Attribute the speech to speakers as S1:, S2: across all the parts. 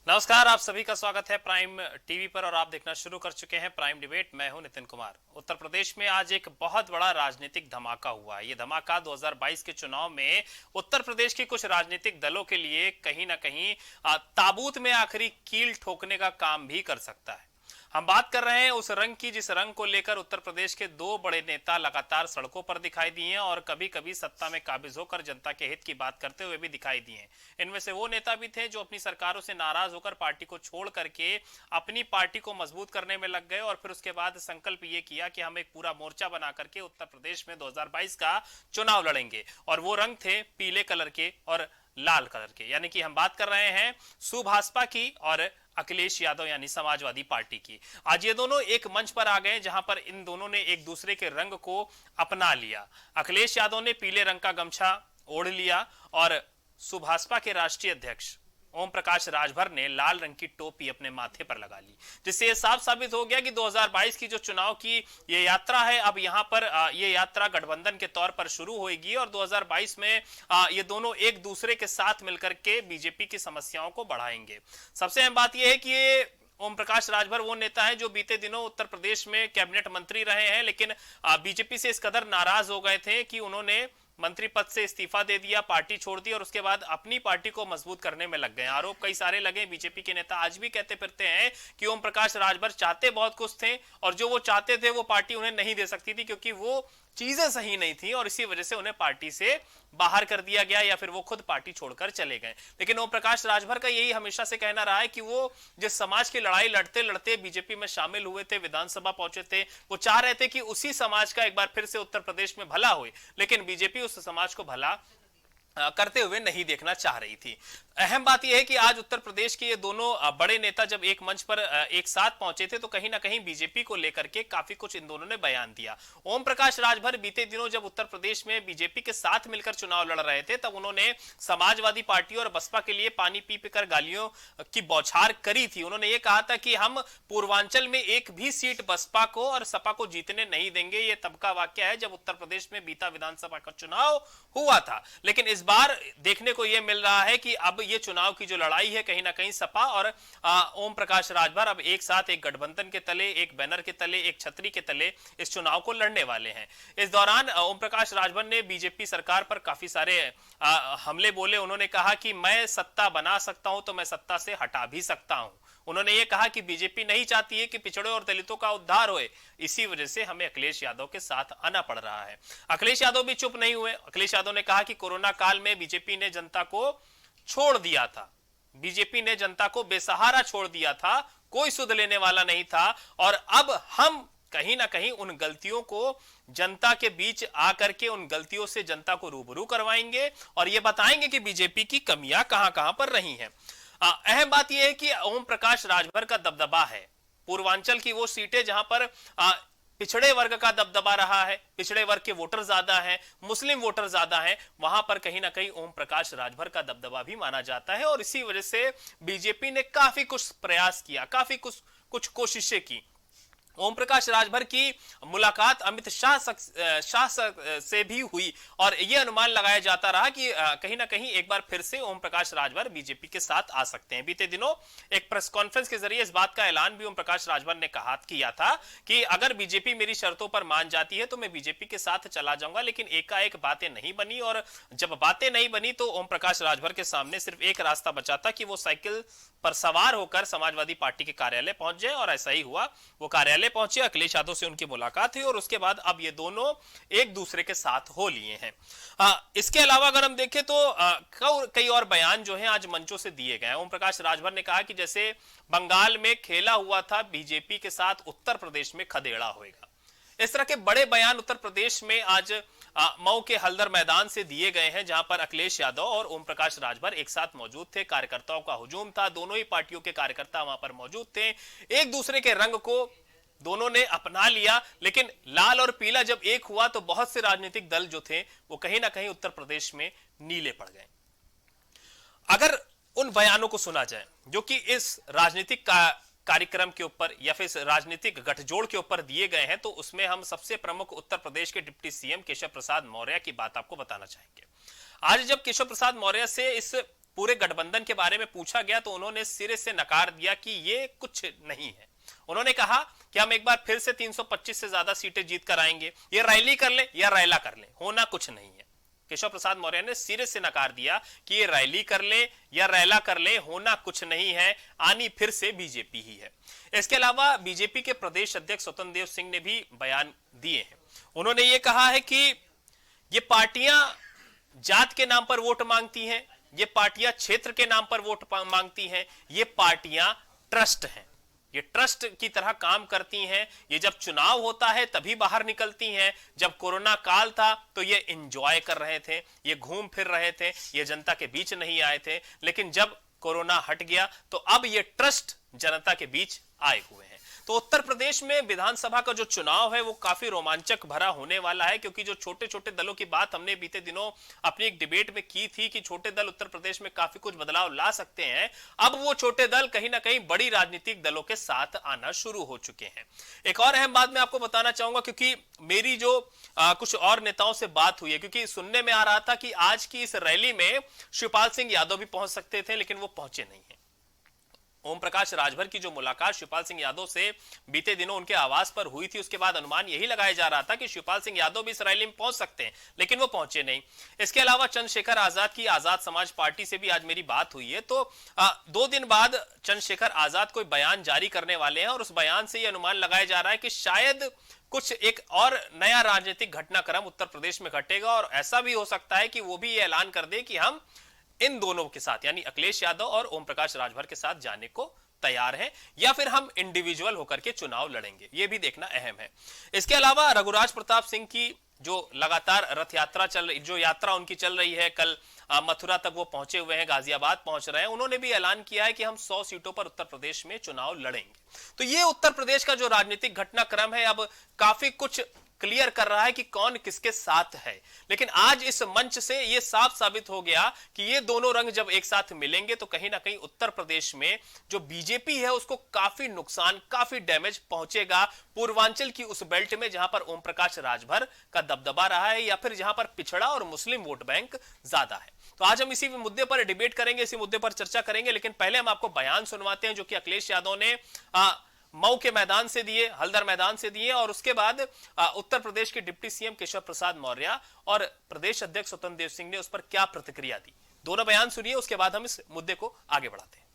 S1: नमस्कार, आप सभी का स्वागत है प्राइम टीवी पर और आप देखना शुरू कर चुके हैं प्राइम डिबेट। मैं हूं नितिन कुमार। उत्तर प्रदेश में आज एक बहुत बड़ा राजनीतिक धमाका हुआ। ये धमाका 2022 के चुनाव में उत्तर प्रदेश के कुछ राजनीतिक दलों के लिए कहीं ना कहीं ताबूत में आखिरी कील ठोकने का काम भी कर सकता है। हम बात कर रहे हैं उस रंग की जिस रंग को लेकर उत्तर प्रदेश के दो बड़े नेता लगातार सड़कों पर दिखाई दिए हैं और कभी कभी सत्ता में काबिज होकर जनता के हित की बात करते हुए भी दिखाई दिए हैं। इनमें से वो नेता भी थे जो अपनी सरकारों से नाराज होकर पार्टी को छोड़ करके अपनी पार्टी को मजबूत करने में लग गए और फिर उसके बाद संकल्प ये किया कि हम एक पूरा मोर्चा बना करके उत्तर प्रदेश में 2022 का चुनाव लड़ेंगे। और वो रंग थे पीले कलर के और लाल कलर के, यानी कि हम बात कर रहे हैं सुभाषपा की और अखिलेश यादव यानी समाजवादी पार्टी की। आज ये दोनों एक मंच पर आ गए जहां पर इन दोनों ने एक दूसरे के रंग को अपना लिया। अखिलेश यादव ने पीले रंग का गमछा ओढ़ लिया और सुभाषपा के राष्ट्रीय अध्यक्ष ओम प्रकाश राजभर ने लाल रंग की टोपी अपने माथे पर लगा ली, जिससे यह साफ साबित हो गया कि 2022 की जो चुनाव की ये यात्रा है, अब यहां पर ये यात्रा गठबंधन के तौर पर शुरू होगी और 2022 में ये दोनों एक दूसरे के साथ मिलकर के बीजेपी की समस्याओं को बढ़ाएंगे। सबसे अहम बात यह है कि ये ओम प्रकाश राजभर वो नेता है जो बीते दिनों उत्तर प्रदेश में कैबिनेट मंत्री रहे हैं, लेकिन बीजेपी से इस कदर नाराज हो गए थे कि उन्होंने मंत्री पद से इस्तीफा दे दिया, पार्टी छोड़ दी और उसके बाद अपनी पार्टी को मजबूत करने में लग गए। आरोप कई सारे लगे। बीजेपी के नेता आज भी कहते फिरते हैं कि ओम प्रकाश राजभर चाहते बहुत कुछ थे और जो वो चाहते थे वो पार्टी उन्हें नहीं दे सकती थी क्योंकि वो चीजें सही नहीं थी और इसी वजह से उन्हें पार्टी से बाहर कर दिया गया या फिर वो खुद पार्टी छोड़कर चले गए। लेकिन ओम प्रकाश राजभर का यही हमेशा से कहना रहा है कि वो जिस समाज की लड़ाई लड़ते लड़ते बीजेपी में शामिल हुए थे, विधानसभा पहुंचे थे, वो चाह रहे थे कि उसी समाज का एक बार फिर से उत्तर प्रदेश में भला हो, लेकिन बीजेपी उस समाज को भला करते हुए नहीं देखना चाह रही थी। अहम बात यह है कि आज उत्तर प्रदेश के ये दोनों बड़े नेता जब एक मंच पर एक साथ पहुंचे थे तो कहीं ना कहीं बीजेपी को लेकर के काफी कुछ इन दोनों ने बयान दिया। ओम प्रकाश राजभर बीते दिनों जब उत्तर प्रदेश में बीजेपी के साथ मिलकर चुनाव लड़ रहे थे तब उन्होंने समाजवादी पार्टी और बसपा के लिए पानी पी पीकर गालियों की बौछार करी थी। उन्होंने ये कहा था कि हम पूर्वांचल में एक भी सीट बसपा को और सपा को जीतने नहीं देंगे। ये तब का वाक्य है जब उत्तर प्रदेश में बीता विधानसभा का चुनाव हुआ था। लेकिन इस बार देखने को यह मिल रहा है कि अब ये चुनाव की जो लड़ाई है कहीं ना कहीं सपा और ओम प्रकाश राजभर अब एक साथ एक गठबंधन के तले, एक बैनर के तले, एक छतरी के तले इस चुनाव को लड़ने वाले हैं। इस दौरान ओम प्रकाश राजभर ने बीजेपी सरकार पर काफी सारे हमले बोले। उन्होंने कहा कि मैं सत्ता बना सकता हूं तो मैं सत्ता से हटा भी सकता हूं। उन्होंने ये कहा कि बीजेपी नहीं चाहती है कि पिछड़े और दलितों का उद्धार होए, इसी वजह से हमें अखिलेश यादव के साथ आना पड़ रहा है। अखिलेश यादव भी चुप नहीं हुए। अखिलेश यादव ने कहा कि कोरोना काल में बीजेपी ने जनता को छोड़ दिया था, बीजेपी ने जनता को बेसहारा छोड़ दिया था, कोई सुध लेने वाला नहीं था और अब हम कहीं ना कहीं उन गलतियों को जनता के बीच आकर के उन गलतियों से जनता को रूबरू करवाएंगे और ये बताएंगे कि बीजेपी की कमियां कहां कहां पर रही हैं। अहम बात यह है कि ओम प्रकाश राजभर का दबदबा है पूर्वांचल की वो सीटें जहां पर पिछड़े वर्ग का दबदबा रहा है, पिछड़े वर्ग के वोटर ज्यादा हैं, मुस्लिम वोटर ज्यादा हैं, वहां पर कहीं ना कहीं ओम प्रकाश राजभर का दबदबा भी माना जाता है और इसी वजह से बीजेपी ने काफी कुछ प्रयास किया, काफी कुछ कोशिशें की। ओम प्रकाश राजभर की मुलाकात अमित शाह से भी हुई और यह अनुमान लगाया जाता रहा कि कहीं ना कहीं एक बार फिर से ओम प्रकाश राजभर बीजेपी के साथ आ सकते हैं। बीते दिनों एक प्रेस कॉन्फ्रेंस के जरिए इस बात का ऐलान भी ओम प्रकाश राजभर ने किया था कि अगर बीजेपी मेरी शर्तों पर मान जाती है तो मैं बीजेपी के साथ चला जाऊंगा। लेकिन एकाएक बातें नहीं बनी और जब बातें नहीं बनी तो ओम प्रकाश राजभर के सामने सिर्फ एक रास्ता बचा था कि वो साइकिल पर सवार होकर समाजवादी पार्टी के कार्यालय पहुंच जाए और ऐसा ही हुआ। वो कार्यालय पहुंचे, अखिलेश यादव से उनकी मुलाकात हुई और उसके बाद अब ये दोनों एक दूसरे के साथ हो लिए हैं। इसके अलावा अगर हम देखें तो कई और बयान जो हैं आज मंचों से दिए गए हैं। ओम प्रकाश राजभर ने कहा कि जैसे बंगाल में खेला हुआ था बीजेपी के साथ, उत्तर प्रदेश में खदेड़ा होगा। इस तरह के बड़े बयान उत्तर प्रदेश में आज मऊ के हल्दर मैदान से दिए गए हैं जहां पर अखिलेश यादव और ओम प्रकाश राजभर एक साथ मौजूद थे। कार्यकर्ताओं का हुजूम था, दोनों ही पार्टियों के कार्यकर्ता वहां पर मौजूद थे। एक दूसरे के रंग को दोनों ने अपना लिया, लेकिन लाल और पीला जब एक हुआ तो बहुत से राजनीतिक दल जो थे वो कहीं ना कहीं उत्तर प्रदेश में नीले पड़ गए। अगर उन बयानों को सुना जाए जो कि इस राजनीतिक कार्यक्रम के ऊपर या फिर राजनीतिक गठजोड़ के ऊपर दिए गए हैं तो उसमें हम सबसे प्रमुख उत्तर प्रदेश के डिप्टी सीएम केशव प्रसाद मौर्य की बात आपको बताना चाहेंगे। आज जब केशव प्रसाद मौर्य से इस पूरे गठबंधन के बारे में पूछा गया तो उन्होंने सिरे से नकार दिया कि ये कुछ नहीं है। उन्होंने कहा कि हम एक बार फिर से 325 से ज्यादा सीटें जीत कर आएंगे, ये रैली कर ले या रैला कर ले, होना कुछ नहीं है। केशव प्रसाद मौर्य ने सिरे से नकार दिया कि ये रैली कर ले या रैला कर ले, होना कुछ नहीं है, आनी फिर से बीजेपी ही है। इसके अलावा बीजेपी के प्रदेश अध्यक्ष स्वतंत्र देव सिंह ने भी बयान दिए हैं। उन्होंने ये कहा है कि ये पार्टियां जात के नाम पर वोट मांगती हैं, ये पार्टियां क्षेत्र के नाम पर वोट मांगती हैं, ये पार्टियां ट्रस्ट हैं, ये ट्रस्ट की तरह काम करती हैं। ये जब चुनाव होता है तभी बाहर निकलती हैं, जब कोरोना काल था तो ये एंजॉय कर रहे थे, ये घूम फिर रहे थे, ये जनता के बीच नहीं आए थे, लेकिन जब कोरोना हट गया तो अब ये ट्रस्ट जनता के बीच आए हुए हैं। तो उत्तर प्रदेश में विधानसभा का जो चुनाव है वो काफी रोमांचक भरा होने वाला है, क्योंकि जो छोटे छोटे दलों की बात हमने बीते दिनों अपनी एक डिबेट में की थी कि छोटे दल उत्तर प्रदेश में काफी कुछ बदलाव ला सकते हैं, अब वो छोटे दल कहीं ना कहीं बड़ी राजनीतिक दलों के साथ आना शुरू हो चुके हैं। एक और अहम बात मैं आपको बताना चाहूंगा, क्योंकि मेरी जो कुछ और नेताओं से बात हुई है, क्योंकि सुनने में आ रहा था कि आज की इस रैली में शिवपाल सिंह यादव भी पहुंच सकते थे, लेकिन वो पहुंचे नहीं है। ओम प्रकाश राजभर की जो मुलाकात शिवपाल सिंह यादव से बीते दिनों उनके आवास पर हुई थी, उसके बाद अनुमान यही लगाया जा रहा था कि शिवपाल सिंह यादव भी इस रैली में पहुंच सकते हैं, लेकिन वो पहुंचे नहीं। इसके अलावा चंद्रशेखर आजाद की आजाद समाज पार्टी से भी आज मेरी बात हुई है, तो 2 दिन बाद चंद्रशेखर आजाद कोई बयान जारी करने वाले हैं और उस बयान से ये अनुमान लगाया जा रहा है कि शायद कुछ एक और नया राजनीतिक घटनाक्रम उत्तर प्रदेश में घटेगा, और ऐसा भी हो सकता है कि वो भी ये ऐलान कर दे कि हम इन दोनों के साथ यानी अखिलेश यादव और ओम प्रकाश राजभर के साथ जाने को तैयार हैं, या फिर हम इंडिविजुअल होकर के चुनाव लड़ेंगे, ये भी देखना अहम है। इसके अलावा रघुराज प्रताप सिंह की जो लगातार रथ यात्रा जो यात्रा उनकी चल रही है, कल मथुरा तक वो पहुंचे हुए हैं, गाजियाबाद पहुंच रहे हैं, उन्होंने भी ऐलान किया है कि हम 100 सीटों पर उत्तर प्रदेश में चुनाव लड़ेंगे। तो ये उत्तर प्रदेश का जो राजनीतिक घटनाक्रम है अब काफी कुछ क्लियर कर रहा है कि कौन किसके साथ है। लेकिन आज इस मंच से यह साफ साबित हो गया कि ये दोनों रंग जब एक साथ मिलेंगे तो कहीं ना कहीं उत्तर प्रदेश में जो बीजेपी है उसको काफी नुकसान, काफी डैमेज पहुंचेगा पूर्वांचल की उस बेल्ट में जहां पर ओम प्रकाश राजभर का दबदबा रहा है, या फिर जहां पर पिछड़ा और मुस्लिम वोट बैंक ज्यादा है। तो आज हम इसी मुद्दे पर डिबेट करेंगे, इसी मुद्दे पर चर्चा करेंगे, लेकिन पहले हम आपको बयान सुनवाते हैं जो कि अखिलेश यादव ने मऊ के मैदान से दिए, हल्दर मैदान से दिए, और उसके बाद उत्तर प्रदेश के डिप्टी सीएम केशव प्रसाद मौर्य और प्रदेश अध्यक्ष स्वतंत्र देव सिंह ने उस पर क्या प्रतिक्रिया दी। दोनों बयान सुनिए, उसके बाद हम इस मुद्दे को आगे बढ़ाते हैं।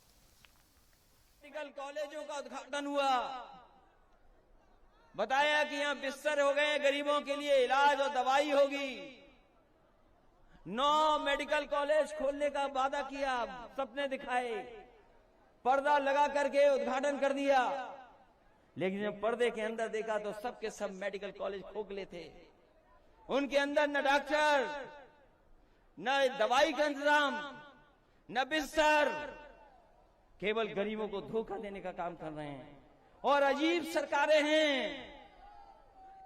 S2: मेडिकल कॉलेजों का उद्घाटन हुआ, बताया कि यहां बिस्तर हो गए, गरीबों के लिए इलाज और दवाई होगी। 9 मेडिकल कॉलेज खोलने का वादा किया, सपने दिखाए, पर्दा लगा करके उद्घाटन कर दिया, लेकिन जब पर्दे के अंदर देखा तो सबके सब मेडिकल कॉलेज खोखले थे। उनके अंदर न डॉक्टर, न दवाई का इंतजाम, न बिस्तर, केवल गरीबों को धोखा देने का काम कर रहे हैं। और अजीब सरकारें हैं,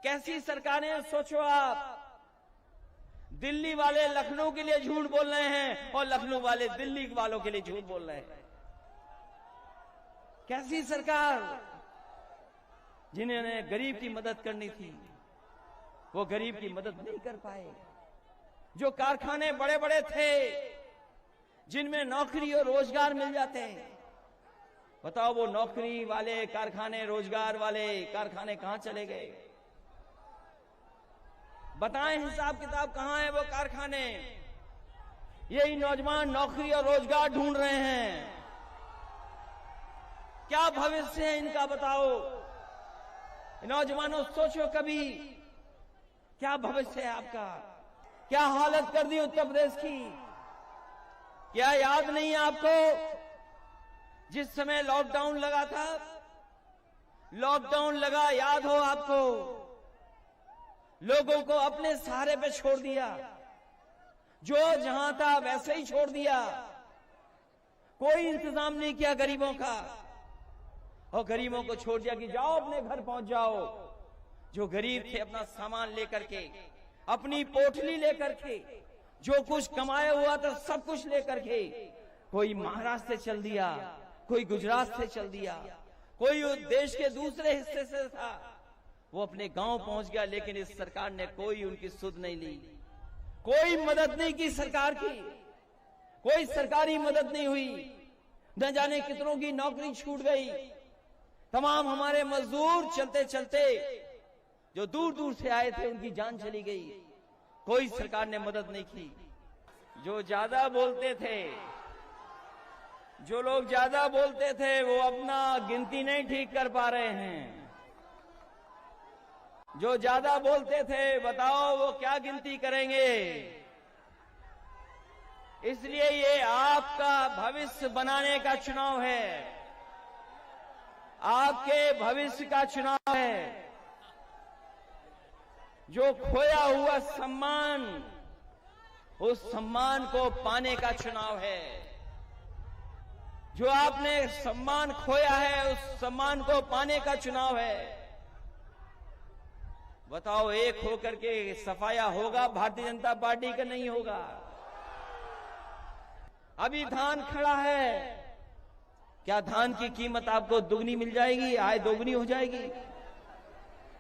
S2: कैसी सरकारें हैं सोचो आप। दिल्ली वाले लखनऊ के लिए झूठ बोल रहे हैं और लखनऊ वाले दिल्ली वालों के लिए झूठ बोल रहे हैं। कैसी सरकार, जिन्होंने गरीब की मदद करनी थी वो गरीब की मदद नहीं कर पाए। जो कारखाने बड़े बड़े थे जिनमें नौकरी और रोजगार मिल जाते हैं, बताओ वो नौकरी वाले कारखाने, रोजगार वाले कारखाने कहां चले गए? बताएं हिसाब किताब कहां है वो कारखाने? यही नौजवान नौकरी और रोजगार ढूंढ रहे हैं। क्या भविष्य है इनका बताओ? नौजवानों सोचो कभी, क्या भविष्य है आपका? क्या हालत कर दी उत्तर प्रदेश की? क्या याद नहीं है आपको जिस समय लॉकडाउन लगा था? लॉकडाउन लगा, याद हो आपको? लोगों को अपने सहारे पे छोड़ दिया, जो जहां था वैसे ही छोड़ दिया, कोई इंतजाम नहीं किया गरीबों का, और गरीबों को छोड़ दिया कि जाओ अपने घर पहुंच जाओ। जो गरीब थे अपना सामान लेकर के, अपनी पोटली लेकर के, जो कुछ कमाया हुआ था सब कुछ लेकर के, कोई महाराष्ट्र से चल दिया, कोई गुजरात से चल दिया, कोई देश के दूसरे हिस्से से था, वो अपने गांव पहुंच गया। लेकिन इस सरकार ने कोई उनकी सुध नहीं ली, कोई मदद नहीं की सरकार की। कोई सरकारी मदद नहीं हुई, न जाने कितनों की नौकरी छूट गई। तमाम हमारे मजदूर चलते चलते जो दूर दूर से आए थे उनकी जान चली गई। कोई सरकार ने मदद नहीं की। जो ज्यादा बोलते थे, जो लोग ज्यादा बोलते थे, वो अपना गिनती नहीं ठीक कर पा रहे हैं। जो ज्यादा बोलते थे, बताओ वो क्या गिनती करेंगे। इसलिए ये आपका भविष्य बनाने का चुनाव है, आपके भविष्य का चुनाव है। जो खोया हुआ सम्मान, उस सम्मान को पाने का चुनाव है। जो आपने सम्मान खोया है, उस सम्मान को पाने का चुनाव है। बताओ, एक होकर के सफाया होगा भारतीय जनता पार्टी का? नहीं होगा। अभी धान खड़ा है, क्या धान की कीमत आपको दुगनी मिल जाएगी, आय दोगुनी हो जाएगी?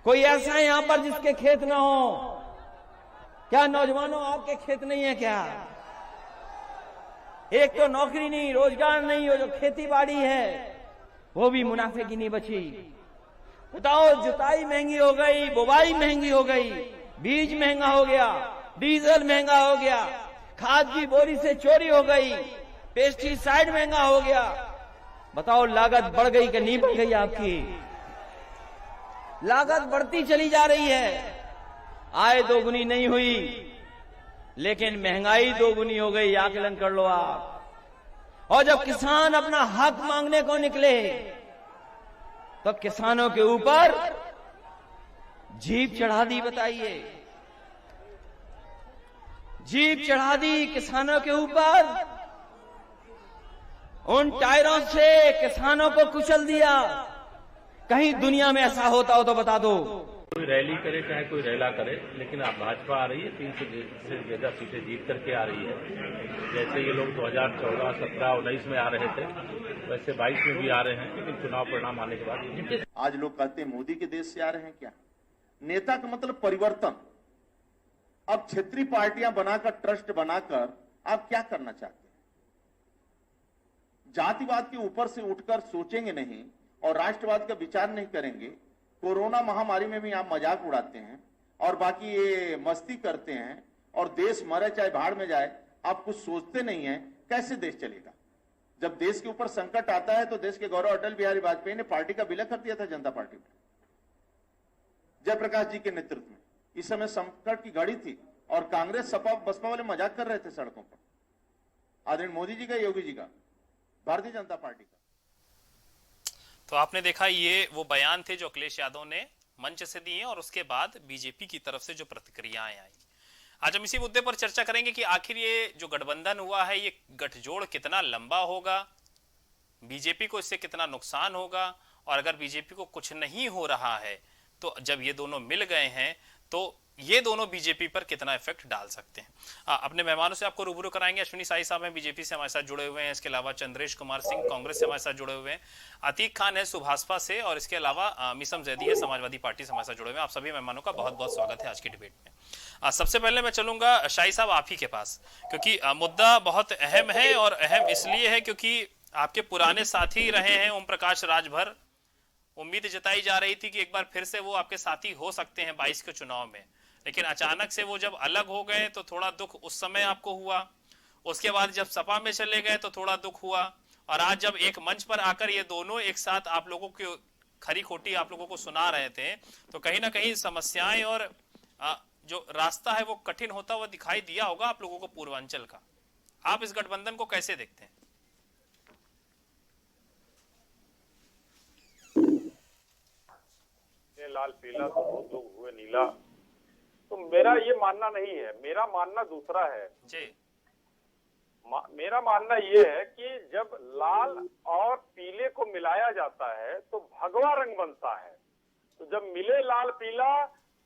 S2: कोई ऐसा है यहां पर जिसके खेत ना हो? क्या नौजवानों, आपके खेत नहीं है क्या? एक तो नौकरी नहीं, रोजगार नहीं, हो जो खेती बाड़ी है वो भी मुनाफे की नहीं बची। बताओ, जुताई महंगी हो गई, बुवाई महंगी हो गई, बीज महंगा हो गया, डीजल महंगा हो गया, खाद की बोरी से चोरी हो गई, पेस्टिसाइड महंगा हो गया। बताओ, लागत बढ़ गई कि नहीं बढ़ गई? आपकी लागत बढ़ती चली जा रही है। आय दोगुनी नहीं हुई, लेकिन महंगाई दोगुनी हो गई, आकलन कर लो आप। और जब किसान अपना हक मांगने को निकले तो किसानों के ऊपर जीप चढ़ा दी। बताइए, जीप चढ़ा दी किसानों के ऊपर, उन टायरों से किसानों को कुचल दिया। कहीं दुनिया में ऐसा होता हो तो बता दो।
S3: कोई रैली करे चाहे कोई रैला करे, लेकिन अब भाजपा आ रही है, 300 से ज्यादा सीटें जीत करके आ रही है। जैसे ये लोग 2014, 17, 19 में आ रहे थे, वैसे 22 में भी आ रहे हैं, लेकिन चुनाव परिणाम आने के बाद
S4: आज लोग कहते हैं मोदी के देश से आ रहे हैं। क्या नेता का मतलब परिवर्तन? अब क्षेत्रीय पार्टियां बनाकर, ट्रस्ट बनाकर आप क्या करना चाहते हैं? जातिवाद के ऊपर से उठकर सोचेंगे नहीं और राष्ट्रवाद का विचार नहीं करेंगे। कोरोना महामारी में भी आप मजाक उड़ाते हैं और बाकी ये मस्ती करते हैं और देश मरे चाहे भाड़ में जाए, आप कुछ सोचते नहीं है। कैसे देश चलेगा? जब देश के ऊपर संकट आता है तो देश के गौरव अटल बिहारी वाजपेयी ने पार्टी का विलय कर दिया था जनता पार्टी में, जयप्रकाश जी के नेतृत्व में। इस समय संकट की घड़ी थी और कांग्रेस, सपा, बसपा वाले मजाक कर रहे थे सड़कों पर। आदरणीय मोदी जी का, योगी जी का, भारतीय जनता पार्टी का।
S1: तो आपने देखा, ये वो बयान थे जो अखिलेश यादव ने मंच से दिए और उसके बाद बीजेपी की तरफ से जो प्रतिक्रियाएं आई। आज हम इसी मुद्दे पर चर्चा करेंगे कि आखिर ये जो गठबंधन हुआ है, ये गठजोड़ कितना लंबा होगा, बीजेपी को इससे कितना नुकसान होगा, और अगर बीजेपी को कुछ नहीं हो रहा है तो जब ये दोनों मिल गए हैं तो ये दोनों बीजेपी पर कितना इफेक्ट डाल सकते हैं। अपने मेहमानों से आपको रूबरू कराएंगे। अश्विनी साई साहब हैं, बीजेपी से हमारे साथ जुड़े हुए हैं। इसके अलावा चंद्रेश कुमार सिंह कांग्रेस से हमारे साथ जुड़े हुए हैं। अतीक खान है सुभाषपा से, और इसके अलावा मिसम जैदी है समाजवादी पार्टी से हमारे साथ जुड़े हुए हैं। आप सभी मेहमानों का बहुत बहुत स्वागत है आज की डिबेट में। सबसे पहले मैं चलूंगा शाही साहब आप ही के पास, क्योंकि मुद्दा बहुत अहम है, और अहम इसलिए है क्योंकि आपके पुराने साथी रहे हैं ओम प्रकाश राजभर। उम्मीद जताई जा रही थी कि एक बार फिर से वो आपके साथी हो सकते हैं 22 के चुनाव में, लेकिन अचानक से वो जब अलग हो गए तो थोड़ा दुख उस समय आपको हुआ। उसके बाद जब सपा में चले गए तो थोड़ा दुख हुआ, और आज जब एक मंच पर आकर ये दोनों एक साथ आप लोगों की खरी खोटी आप लोगों को सुना रहे थे, तो कहीं ना कहीं समस्याएं और जो रास्ता है वो कठिन होता हुआ दिखाई दिया होगा आप लोगों को पूर्वांचल का। आप इस गठबंधन को कैसे देखते हैं?
S5: लाल पीला तो बहुत लोग हुए नीला, तो मेरा ये मानना नहीं है। मेरा मानना दूसरा है
S1: जी।
S5: मेरा मानना ये है कि जब लाल और पीले को मिलाया जाता है तो भगवा रंग बनता है। तो जब मिले लाल पीला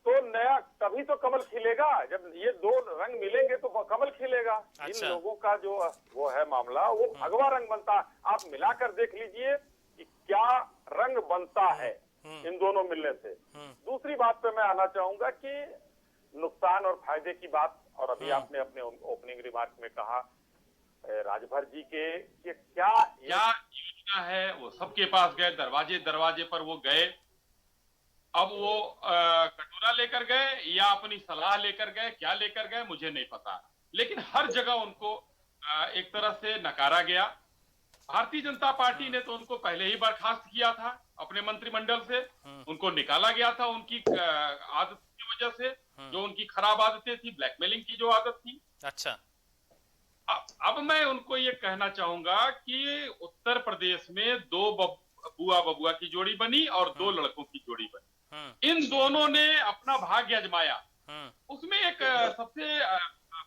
S5: तो नया, तभी तो कमल खिलेगा। जब ये दो रंग मिलेंगे तो कमल खिलेगा।
S1: अच्छा।
S5: इन लोगों का जो वो है मामला, वो भगवा रंग बनता है। आप मिलाकर देख लीजिए कि क्या रंग बनता है इन दोनों मिलने से। दूसरी बात पे मैं आना चाहूंगा कि नुकसान और फायदे की बात, और अभी आपने अपने ओपनिंग रिमार्क में कहा राजभर जी के कि क्या
S6: क्या योजना है, वो सबके पास गए, दरवाजे दरवाजे पर वो गए। अब वो कटोरा लेकर गए या अपनी सलाह लेकर गए, क्या लेकर गए मुझे नहीं पता, लेकिन हर जगह उनको एक तरह से नकारा गया। भारतीय जनता पार्टी ने तो उनको पहले ही बर्खास्त किया था अपने मंत्रिमंडल से, उनको निकाला गया था उनकी आदत की वजह से, जो उनकी खराब आदतें थी, ब्लैकमेलिंग की जो आदत थी।
S1: अच्छा,
S6: अब मैं उनको ये कहना चाहूंगा कि उत्तर प्रदेश में दो बुआ बबुआ की जोड़ी बनी और दो लड़कों की जोड़ी बनी। इन दोनों ने अपना भाग्य आजमाया। उसमें एक सबसे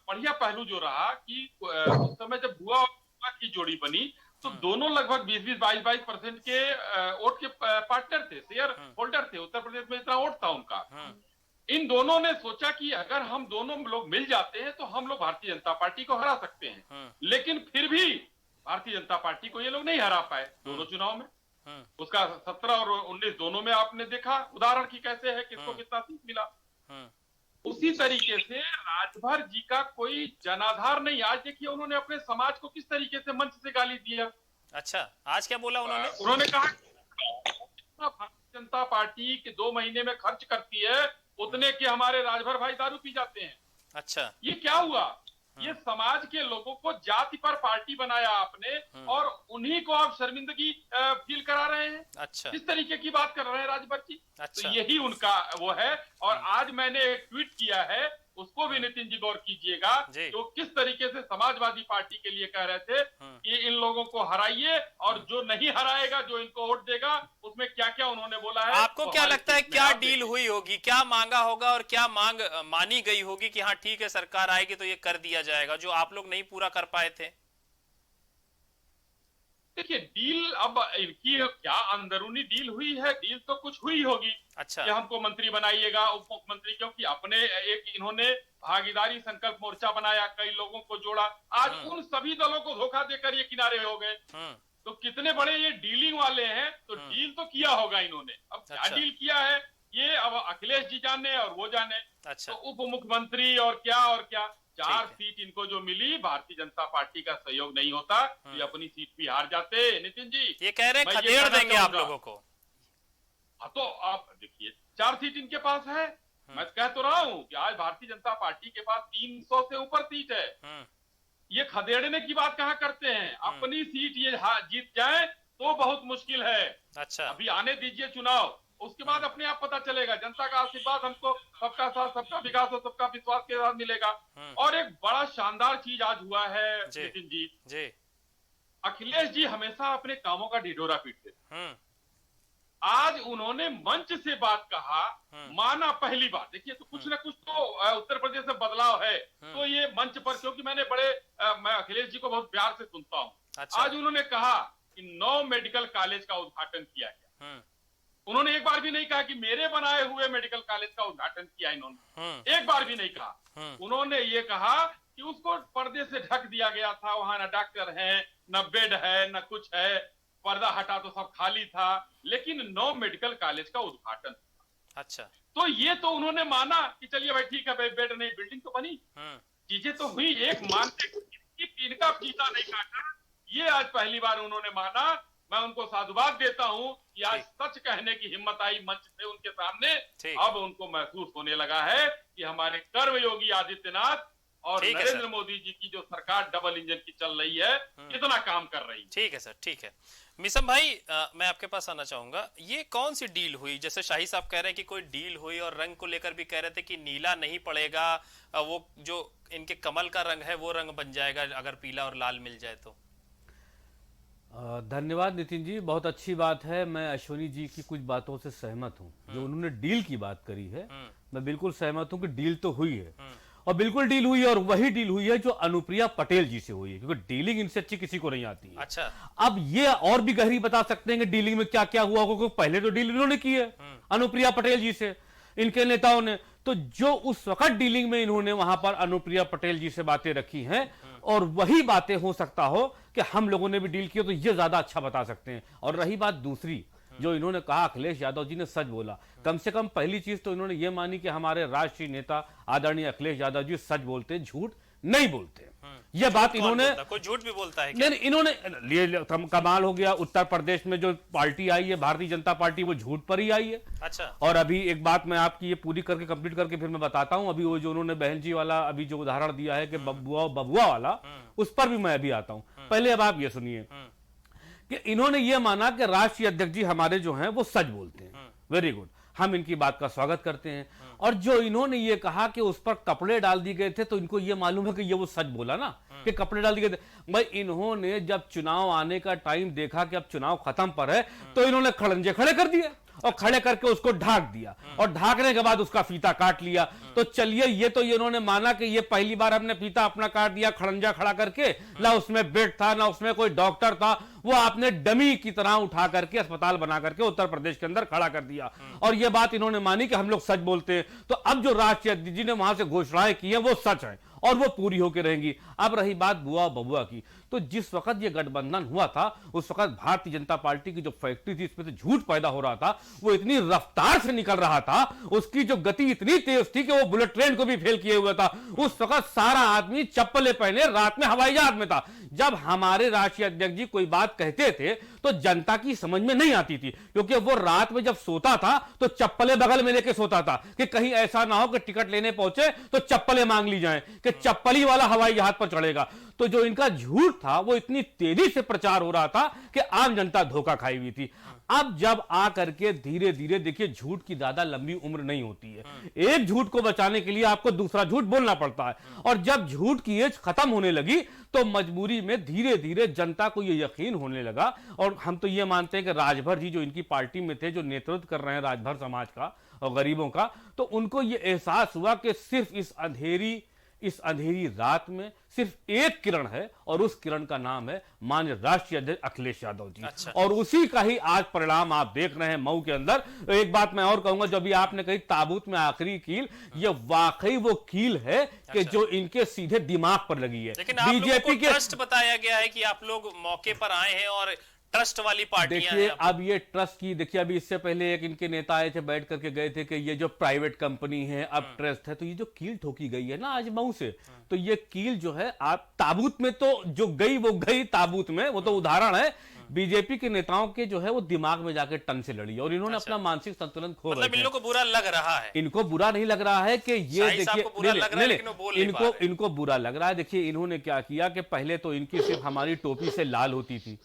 S6: बढ़िया पहलू जो रहा कि उस समय जब बुआ बबुआ की जोड़ी बनी तो दोनों लगभग 20-20, 22-22% के वोट के पार्टनर थे, शेयर होल्डर थे। उत्तर प्रदेश में इतना वोट था उनका। इन दोनों ने सोचा कि अगर हम दोनों लोग मिल जाते हैं तो हम लोग भारतीय जनता पार्टी को हरा सकते हैं। लेकिन फिर भी भारतीय जनता पार्टी को ये लोग नहीं हरा पाए दोनों चुनाव में। उसका 17 और 19 दोनों में आपने देखा उदाहरण की कैसे है, किसको कितना सीट मिला। उसी तरीके से राजभर जी का कोई जनाधार नहीं। आज देखिए उन्होंने अपने समाज को किस तरीके से मंच से गाली दिया।
S1: अच्छा, आज क्या बोला उन्होंने?
S6: उन्होंने कहा भारतीय जनता पार्टी के 2 महीने में खर्च करती है उतने के हमारे राजभर भाई दारू पी जाते हैं।
S1: अच्छा,
S6: ये क्या हुआ? ये समाज के लोगों को जाति पर पार्टी बनाया आपने और उन्हीं को आप शर्मिंदगी फील करा रहे हैं।
S1: अच्छा,
S6: इस तरीके की बात कर रहे हैं राजभर जी।
S1: अच्छा।
S6: तो यही उनका वो है। और आज मैंने एक ट्वीट किया है, उसको भी नितिन जी गौर कीजिएगा, जो किस तरीके से समाजवादी पार्टी के लिए कह रहे थे कि इन लोगों को हराइए और जो नहीं हराएगा, जो इनको वोट देगा, उसमें क्या क्या उन्होंने बोला है।
S1: आपको क्या लगता है क्या डील हुई होगी, क्या मांगा होगा और क्या मांग मानी गई होगी कि हाँ ठीक है सरकार आएगी तो ये कर दिया जाएगा, जो आप लोग नहीं पूरा कर पाए थे?
S6: देखिए डील, अब इनकी क्या अंदरूनी डील हुई है, डील तो कुछ हुई होगी।
S1: अच्छा,
S6: कि हमको मंत्री बनाइएगा, उप मुख्यमंत्री, क्योंकि अपने एक इन्होंने भागीदारी संकल्प मोर्चा बनाया, कई लोगों को जोड़ा। आज उन सभी दलों को धोखा देकर ये किनारे हो गए। तो कितने बड़े ये डीलिंग वाले हैं, तो डील तो किया होगा इन्होंने। अब क्या
S1: अच्छा।
S6: डील किया है ये अब अखिलेश जी जाने और वो जाने।
S1: अच्छा,
S6: तो उप मुख्यमंत्री और क्या 4 सीट इनको जो मिली, भारतीय जनता पार्टी का सहयोग नहीं होता तो ये अपनी सीट भी हार जाते। नितिन जी
S1: ये कह रहे
S6: मैं
S1: हैं
S6: ये
S1: खदेड़
S6: कहना
S1: देंगे आप
S6: चाहूंगा।
S1: लोगों को।
S6: तो आप देखिए 4 सीट इनके पास है। मैं कह तो रहा हूं कि आज भारतीय जनता पार्टी के पास 300 से ऊपर सीट है। ये खदेड़ने की बात कहां करते हैं? अपनी सीट ये जीत जाए तो बहुत मुश्किल है।
S1: अच्छा,
S6: अभी आने दीजिए चुनाव, उसके बाद अपने आप पता चलेगा। जनता का आशीर्वाद हमको सबका साथ, सबका विकास और सबका विश्वास के साथ मिलेगा। और एक बड़ा शानदार चीज आज हुआ है नितिन जी। अखिलेश जी हमेशा अपने कामों का ढिढोरा पीटते। आज उन्होंने मंच से बात कहा, माना पहली बार। देखिए तो कुछ ना कुछ तो उत्तर प्रदेश में बदलाव है। तो ये मंच पर, क्योंकि मैं अखिलेश जी को बहुत प्यार से सुनता हूँ।
S1: अच्छा।
S6: आज उन्होंने कहा कि 9 मेडिकल कॉलेज का उद्घाटन किया गया। उन्होंने एक बार भी नहीं कहा कि मेरे बनाए हुए मेडिकल कॉलेज का उद्घाटन किया इन्होंने, एक बार भी नहीं कहा। उन्होंने ये कहा कि उसको पर्दे से ढक दिया गया था, वहां न डॉक्टर है, न बेड है, न कुछ है, पर्दा हटा तो सब खाली था, लेकिन 9 मेडिकल कॉलेज का उद्घाटन।
S1: अच्छा,
S6: तो ये तो उन्होंने माना कि चलिए भाई ठीक है भाई, बेड नहीं, बिल्डिंग तो बनी, चीजें तो हुई। एक मानते कि इनका फीता नहीं काटा, ये आज पहली बार उन्होंने माना। मैं उनको साधुवाद देता हूं कि आज सच कहने की हिम्मत आई मंच से उनके सामने। अब उनको महसूस होने लगा है कि हमारे कर्मयोगी आदित्यनाथ और नरेंद्र मोदी जी की जो सरकार डबल इंजन की चल रही है, कितना काम कर रही है।
S1: ठीक है सर, ठीक है। मिसम भाई, मैं आपके पास आना चाहूंगा। ये कौन सी डील हुई? जैसे शाही साहब कह रहे हैं कि कोई डील हुई और रंग को लेकर भी कह रहे थे कि नीला नहीं पड़ेगा, वो जो इनके कमल का रंग है वो रंग बन जाएगा अगर पीला और लाल मिल जाए तो।
S7: धन्यवाद नितिन जी, बहुत अच्छी बात है। मैं अश्विनी जी की कुछ बातों से सहमत हूं। जो उन्होंने डील की बात करी है, मैं बिल्कुल सहमत हूं कि डील तो हुई है और बिल्कुल डील हुई है। और वही डील हुई है जो अनुप्रिया पटेल जी से हुई है, क्योंकि डीलिंग इनसे अच्छी किसी को नहीं आती है।
S1: अच्छा,
S7: अब ये और भी गहरी बता सकते हैं कि डीलिंग में क्या क्या हुआ होगा। पहले तो डील इन्होंने की है अनुप्रिया पटेल जी से, इनके नेताओं ने। तो जो उस वक्त डीलिंग में इन्होंने वहां पर अनुप्रिया पटेल जी से बातें रखी हैं, और वही बातें हो सकता हो कि हम लोगों ने भी डील की, तो ये ज्यादा अच्छा बता सकते हैं। और रही बात दूसरी, जो इन्होंने कहा अखिलेश यादव जी ने सच बोला। कम से कम पहली चीज तो इन्होंने ये मानी कि हमारे राष्ट्रीय नेता आदरणीय अखिलेश यादव जी सच बोलते, झूठ नहीं बोलते। यह बात इन्होंने,
S1: कोई झूठ भी बोलता है
S7: नहीं नहीं, इन्होंने ये कमाल हो गया। उत्तर प्रदेश में जो पार्टी आई है भारतीय जनता पार्टी, वो झूठ पर ही आई है।
S1: अच्छा।
S7: और अभी एक बात मैं आपकी ये पूरी करके कंप्लीट करके फिर मैं बताता हूं। अभी वो जो उन्होंने बहन जी वाला अभी जो उदाहरण दिया है कि बबुआ वाला, उस पर भी मैं अभी आता हूं। पहले अब आप ये सुनिए कि इन्होंने ये माना कि राष्ट्रीय अध्यक्ष जी हमारे जो हैं वो सच बोलते हैं। वेरी गुड, हम इनकी बात का स्वागत करते हैं। और जो इन्होंने ये कहा कि उस पर कपड़े डाल दिए गए थे, तो इनको ये मालूम है कि ये वो सच बोला ना कि कपड़े डाल दिए गए थे। भाई इन्होंने जब चुनाव आने का टाइम देखा कि अब चुनाव खत्म पर है, तो इन्होंने खड़ंजे खड़े कर दिए और खड़े करके उसको ढाक दिया, और ढाकने के बाद उसका फीता काट लिया। तो चलिए, ये तो ये इन्होंने माना कि ये पहली बार हमने फीता अपना काट दिया खड़ंजा खड़ा करके, ना उसमें बेड था ना उसमें कोई डॉक्टर था, वो आपने डमी की तरह उठा करके अस्पताल बना करके उत्तर प्रदेश के अंदर खड़ा कर दिया। और ये बात इन्होंने मानी कि हम लोग सच बोलते हैं। तो अब जो राष्ट्रीय अध्यक्ष जी ने वहां से घोषणाएं की हैं वो सच है और वो पूरी होकर रहेंगी। अब रही बात बुआ बबुआ की, तो जिस वक्त ये गठबंधन हुआ था उस वक्त भारतीय जनता पार्टी की जो फैक्ट्री थी, इसमें से झूठ पैदा हो रहा था, वो इतनी रफ्तार से निकल रहा था, उसकी जो गति इतनी तेज थी कि वो बुलेट ट्रेन को भी फेल किए हुआ था। उस वक्त सारा आदमी चप्पलें पहने रात में हवाई जहाज में था। जब हमारे राष्ट्रीय अध्यक्ष जी कोई बात कहते थे तो जनता की समझ में नहीं आती थी, क्योंकि वो रात में जब सोता था तो चप्पलें बगल में लेके सोता था कि कहीं ऐसा ना हो कि टिकट लेने पहुंचे तो चप्पलें मांग ली जाएं कि चप्पली वाला हवाई जहाज पर चढ़ेगा। तो जो इनका झूठ था वो इतनी तेजी से प्रचार हो रहा था कि आम जनता धोखा खाई हुई थी। अब जब आ करके धीरे धीरे देखिए, झूठ की ज्यादा लंबी उम्र नहीं होती है। एक झूठ को बचाने के लिए आपको दूसरा झूठ बोलना पड़ता है, और जब झूठ की एज खत्म होने लगी तो मजबूरी में धीरे धीरे जनता को यह यकीन होने लगा। और हम तो यह मानते हैं कि राजभर जी जो इनकी पार्टी में थे, जो नेतृत्व कर रहे हैं राजभर समाज का और गरीबों का, तो उनको यह एहसास हुआ कि सिर्फ इस अंधेरी रात में सिर्फ एक किरण है, और उस किरण का नाम है माननीय राष्ट्रीय अध्यक्ष अखिलेश यादव जी।
S1: अच्छा।
S7: और उसी का ही आज परिणाम आप देख रहे हैं मऊ के अंदर। एक बात मैं और कहूंगा, जो भी आपने कही ताबूत में आखिरी कील, ये वाकई वो कील है कि
S1: अच्छा।
S7: जो इनके सीधे दिमाग पर लगी है।
S1: लेकिन आप लोगों
S7: बीजेपी
S1: को ट्रस्ट बताया गया है कि आप लोग मौके पर आए हैं और ट्रस्ट वाली पार्टियां
S7: देखिए,
S1: हैं।
S7: अब ये ट्रस्ट की देखिए, अभी इससे पहले एक इनके नेता आए थे, बैठ करके गए थे कि ये जो प्राइवेट कंपनी है अब ट्रस्ट है। तो ये जो कील ठोकी गई है ना आज मऊ से, तो ये कील जो है आप ताबूत में तो जो गई वो गई ताबूत में, वो तो उदाहरण है। बीजेपी के नेताओं के जो है वो दिमाग में जाकर टन से लड़ी और इन्होंने अपना मानसिक संतुलन खो
S1: मतलब इन लोगों को बुरा लग रहा है।
S7: इनको बुरा नहीं लग रहा है कि ये देखिए, इनको बुरा लग रहा है। देखिए इन्होंने क्या किया कि पहले तो इनकी सिर्फ हमारी टोपी से लाल होती थी,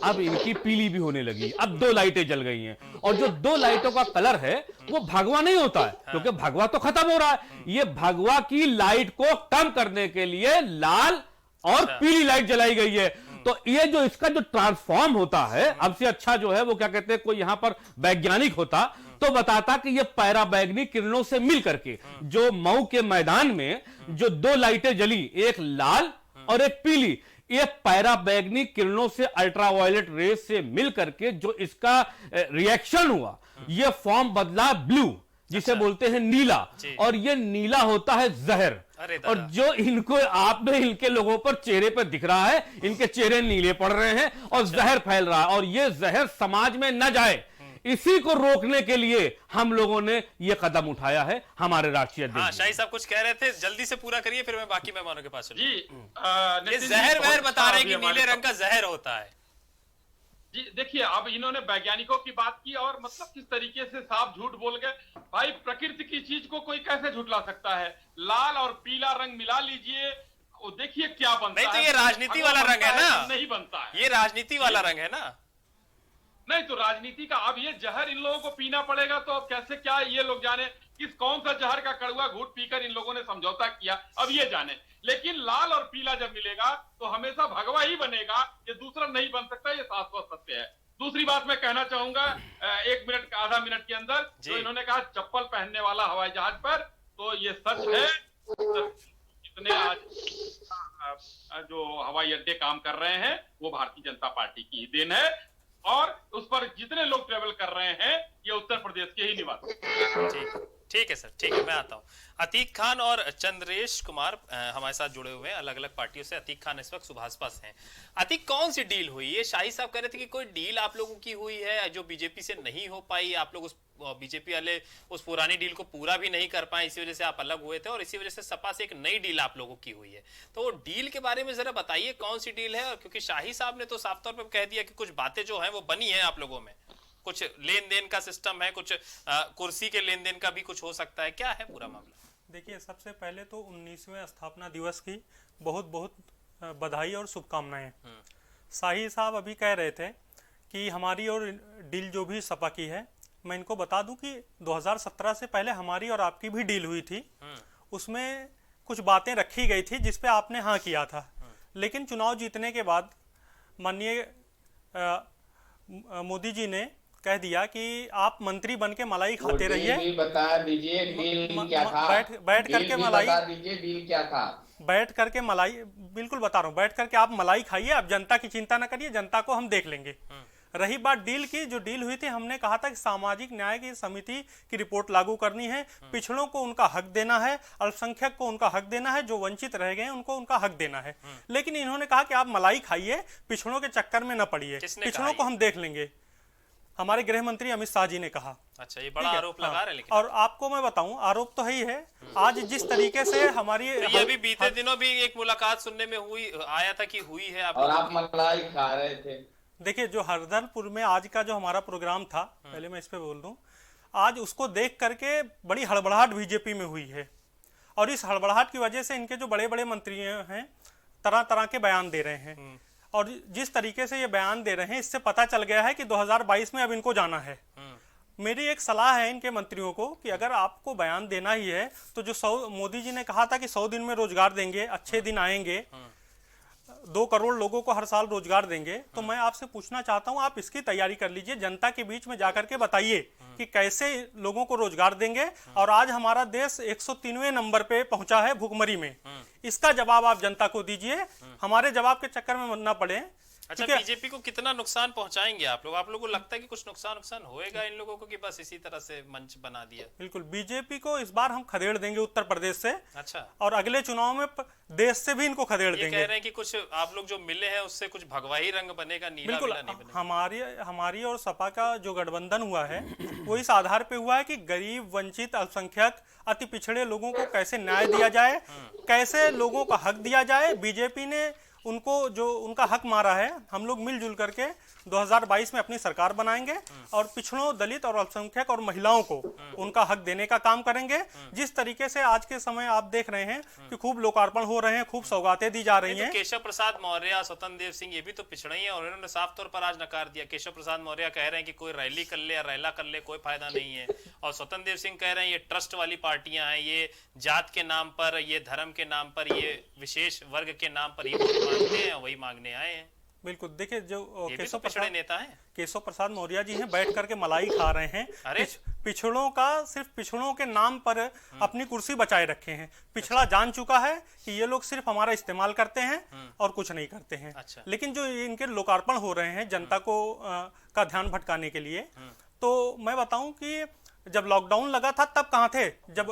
S7: अब इनकी पीली भी होने लगी, अब 2 लाइटें जल गई हैं। और जो 2 लाइटों का कलर है वो भगवा नहीं होता है, क्योंकि भगवा तो खत्म हो रहा है। ये भगवा की लाइट को कम करने के लिए लाल और पीली लाइट जलाई गई है। तो ये जो इसका जो ट्रांसफॉर्म होता है, अब से अच्छा जो है वो क्या कहते हैं, कोई यहां पर वैज्ञानिक होता तो बताता कि ये पैराबैंगनी किरणों से मिल करके जो मऊ के मैदान में जो 2 लाइटें जली, एक लाल और एक पीली, ये पैराबैंगनी किरणों से अल्ट्रावायलेट रेज से मिल करके जो इसका रिएक्शन हुआ, ये फॉर्म बदला ब्लू, जिसे बोलते हैं नीला, और ये नीला होता है जहर। और जो इनको आपने इनके लोगों पर चेहरे पर दिख रहा है, इनके चेहरे नीले पड़ रहे हैं और जहर फैल रहा है, और ये जहर समाज में न जाए, इसी को रोकने के लिए हम लोगों ने ये कदम उठाया है। हमारे राष्ट्रीय अध्यक्ष।
S1: हाँ, शाही साहब कुछ कह रहे थे, जल्दी से पूरा करिए, फिर मैं बाकी मेहमानों के पास
S6: जी।
S1: ये जहर वहर बता रहे हैं कि नीले रंग का जहर होता है।
S6: जी देखिए, अब इन्होंने वैज्ञानिकों की बात की और मतलब किस तरीके से साफ झूठ बोल गए। भाई प्रकृति की चीज को कोई कैसे झुठला सकता है? लाल और पीला रंग मिला लीजिए, वो देखिए क्या बनता है।
S1: नहीं तो ये राजनीति वाला रंग है ना,
S6: नहीं बनता है,
S1: ये राजनीति वाला रंग है ना।
S6: नहीं तो राजनीति का अब ये जहर इन लोगों को पीना पड़ेगा, तो अब कैसे क्या ये लोग जाने किस कौन सा जहर का कड़वा घूंट पीकर इन लोगों ने समझौता किया, अब ये जाने। लेकिन लाल और पीला जब मिलेगा तो हमेशा भगवा ही बनेगा, ये दूसरा नहीं बन सकता, ये शाश्वत सत्य है। दूसरी बात मैं कहना चाहूंगा 1 मिनट आधा मिनट के अंदर, जो इन्होंने कहा चप्पल पहनने वाला हवाई जहाज पर, तो ये सच है। इतने आज जो हवाई अड्डे काम कर रहे हैं वो भारतीय जनता पार्टी की ही देन है, और उस पर जितने लोग ट्रेवल कर रहे हैं ये उत्तर प्रदेश के ही निवासी।
S1: ठीक है सर, ठीक है, मैं आता हूँ। अतीक खान और चंद्रेश कुमार हमारे साथ जुड़े हुए हैं अलग अलग पार्टियों से। अतीक खान इस वक्त सुभाषपा से हैं। अतीक, कौन सी डील हुई? ये शाही साहब कह रहे थे कि कोई डील आप लोगों की हुई है जो बीजेपी से नहीं हो पाई, आप लोग उस बीजेपी वाले उस पुरानी डील को पूरा भी नहीं कर पाए, इसी वजह से आप अलग हुए थे और इसी वजह से सपा से एक नई डील आप लोगों की हुई है। तो वो डील के बारे में जरा बताइए, कौन सी डील है? क्योंकि शाही साहब ने तो साफ तौर पर कह दिया कि कुछ बातें जो हैं वो बनी है आप लोगों में, कुछ लेन देन का सिस्टम है, कुछ कुर्सी के लेन देन का भी कुछ हो सकता है, क्या है पूरा मामला?
S8: देखिए, सबसे पहले तो 19वें स्थापना दिवस की बहुत बहुत बधाई और शुभकामनाएं। शाही साहब अभी कह रहे थे कि हमारी और डील जो भी सपा की है, मैं इनको बता दूं कि 2017 से पहले हमारी और आपकी भी डील हुई थी। उसमें कुछ बातें रखी गई थी जिस पे आपने हाँ किया था, लेकिन चुनाव जीतने के बाद माननीय मोदी जी ने कह दिया कि आप मंत्री बन के मलाई खाते रहिए।
S9: बता दीजिए डील क्या था?
S8: बैठ करके मलाई
S9: बता दीजिए डील क्या था?
S8: बैठ करके मलाई, बिल्कुल बता रहा हूँ, बैठ करके आप मलाई खाइए, आप जनता की चिंता ना करिए, जनता को हम देख लेंगे। रही बात डील की, जो डील हुई थी, हमने कहा था कि सामाजिक न्याय की समिति की रिपोर्ट लागू करनी है, पिछड़ों को उनका हक देना है, अल्पसंख्यक को उनका हक देना है, जो वंचित रह गए हैं उनको उनका हक देना है। लेकिन इन्होंने कहा कि आप मलाई खाइए, पिछड़ों के चक्कर में न पड़िए, पिछड़ों को हम देख लेंगे। हमारे गृह मंत्री अमित शाह जी ने कहा।
S1: अच्छा, ये बड़ा आरोप लगा रहे हैं। लेकिन
S8: और आपको मैं बताऊं, आरोप तो है ही है। आज जिस तरीके से हमारी
S1: तो ये भी बीते दिनों भी एक मुलाकात सुनने में आया था कि हुई है
S9: और आप मलाई खा रहे थे।
S8: देखिए, जो हरदरपुर में आज का जो हमारा प्रोग्राम था, पहले मैं इस पे बोल दूं, आज उसको देख करके बड़ी हड़बड़ाहट बीजेपी में हुई है। और इस हड़बड़ाहट की वजह से इनके जो बड़े बड़े मंत्री हैं तरह तरह के बयान दे रहे हैं। और जिस तरीके से ये बयान दे रहे हैं, इससे पता चल गया है कि 2022 में अब इनको जाना है। मेरी एक सलाह है इनके मंत्रियों को कि अगर आपको बयान देना ही है तो जो मोदी जी ने कहा था कि 100 दिन में रोजगार देंगे, अच्छे दिन आएंगे, 2 करोड़ लोगों को हर साल रोजगार देंगे, तो मैं आपसे पूछना चाहता हूं, आप इसकी तैयारी कर लीजिए, जनता के बीच में जाकर के बताइए कि कैसे लोगों को रोजगार देंगे। और आज हमारा देश 103वें नंबर पे पहुंचा है भुखमरी में। इसका जवाब आप जनता को दीजिए, हमारे जवाब के चक्कर में न पड़े।
S1: अच्छा, बीजेपी को कितना नुकसान पहुंचाएंगे आप लोग? आप लोगों को लगता है कि कुछ नुकसान होएगा इन लोगों को, कि बस इसी तरह से मंच बना दिया?
S8: बिल्कुल, बीजेपी को इस बार हम खदेड़ देंगे उत्तर प्रदेश से।
S1: अच्छा,
S8: और अगले चुनाव में देश से भी इनको खदेड़ देंगे।
S1: कह रहे हैं कि कुछ आप लोग जो मिले हैं उससे कुछ भगवाही रंग बनेगा, नीला
S8: बिल्कुल
S1: नहीं बनेगा।
S8: हमारी और सपा का जो गठबंधन हुआ है वो इस आधार पे हुआ है कि गरीब, वंचित, अल्पसंख्यक, अति पिछड़े लोगों को कैसे न्याय दिया जाए, कैसे लोगों का हक दिया जाए। बीजेपी ने उनको जो उनका हक मारा है, हम लोग मिलजुल करके 2022 में अपनी सरकार बनाएंगे और पिछड़ों, दलित और अल्पसंख्यक और महिलाओं को उनका हक देने का काम करेंगे। जिस तरीके से आज के समय आप देख रहे हैं कि खूब लोकार्पण हो रहे हैं, खूब सौगातें दी जा रही हैं।
S1: तो केशव प्रसाद मौर्य, स्वतंत्र देव सिंह, ये भी तो पिछड़े ही हैं और उन्होंने साफ तौर पर आज नकार दिया। केशव प्रसाद मौर्य कह रहे हैं कि कोई रैली कर ले या रैला कर ले, कोई फायदा नहीं है। और स्वतंत्र देव सिंह कह रहे हैं ये ट्रस्ट वाली पार्टियां हैं, ये जात के नाम पर, ये धर्म के नाम पर, ये विशेष वर्ग के नाम पर ये मांगते हैं, वही मांगने आए हैं।
S8: बिल्कुल, देखिए, जो
S1: केशव प्रसाद नेता हैं,
S8: केशव प्रसाद मौर्य जी हैं, बैठ करके मलाई खा रहे हैं। पिछड़ों का, सिर्फ पिछड़ों के नाम पर अपनी कुर्सी बचाए रखे हैं। पिछड़ा जान चुका है कि ये लोग सिर्फ हमारा इस्तेमाल करते हैं और कुछ नहीं करते हैं।
S1: अच्छा।
S8: लेकिन जो इनके लोकार्पण हो रहे हैं जनता को का ध्यान भटकाने के लिए, तो मैं बताऊं कि जब लॉकडाउन लगा था तब कहाँ थे? जब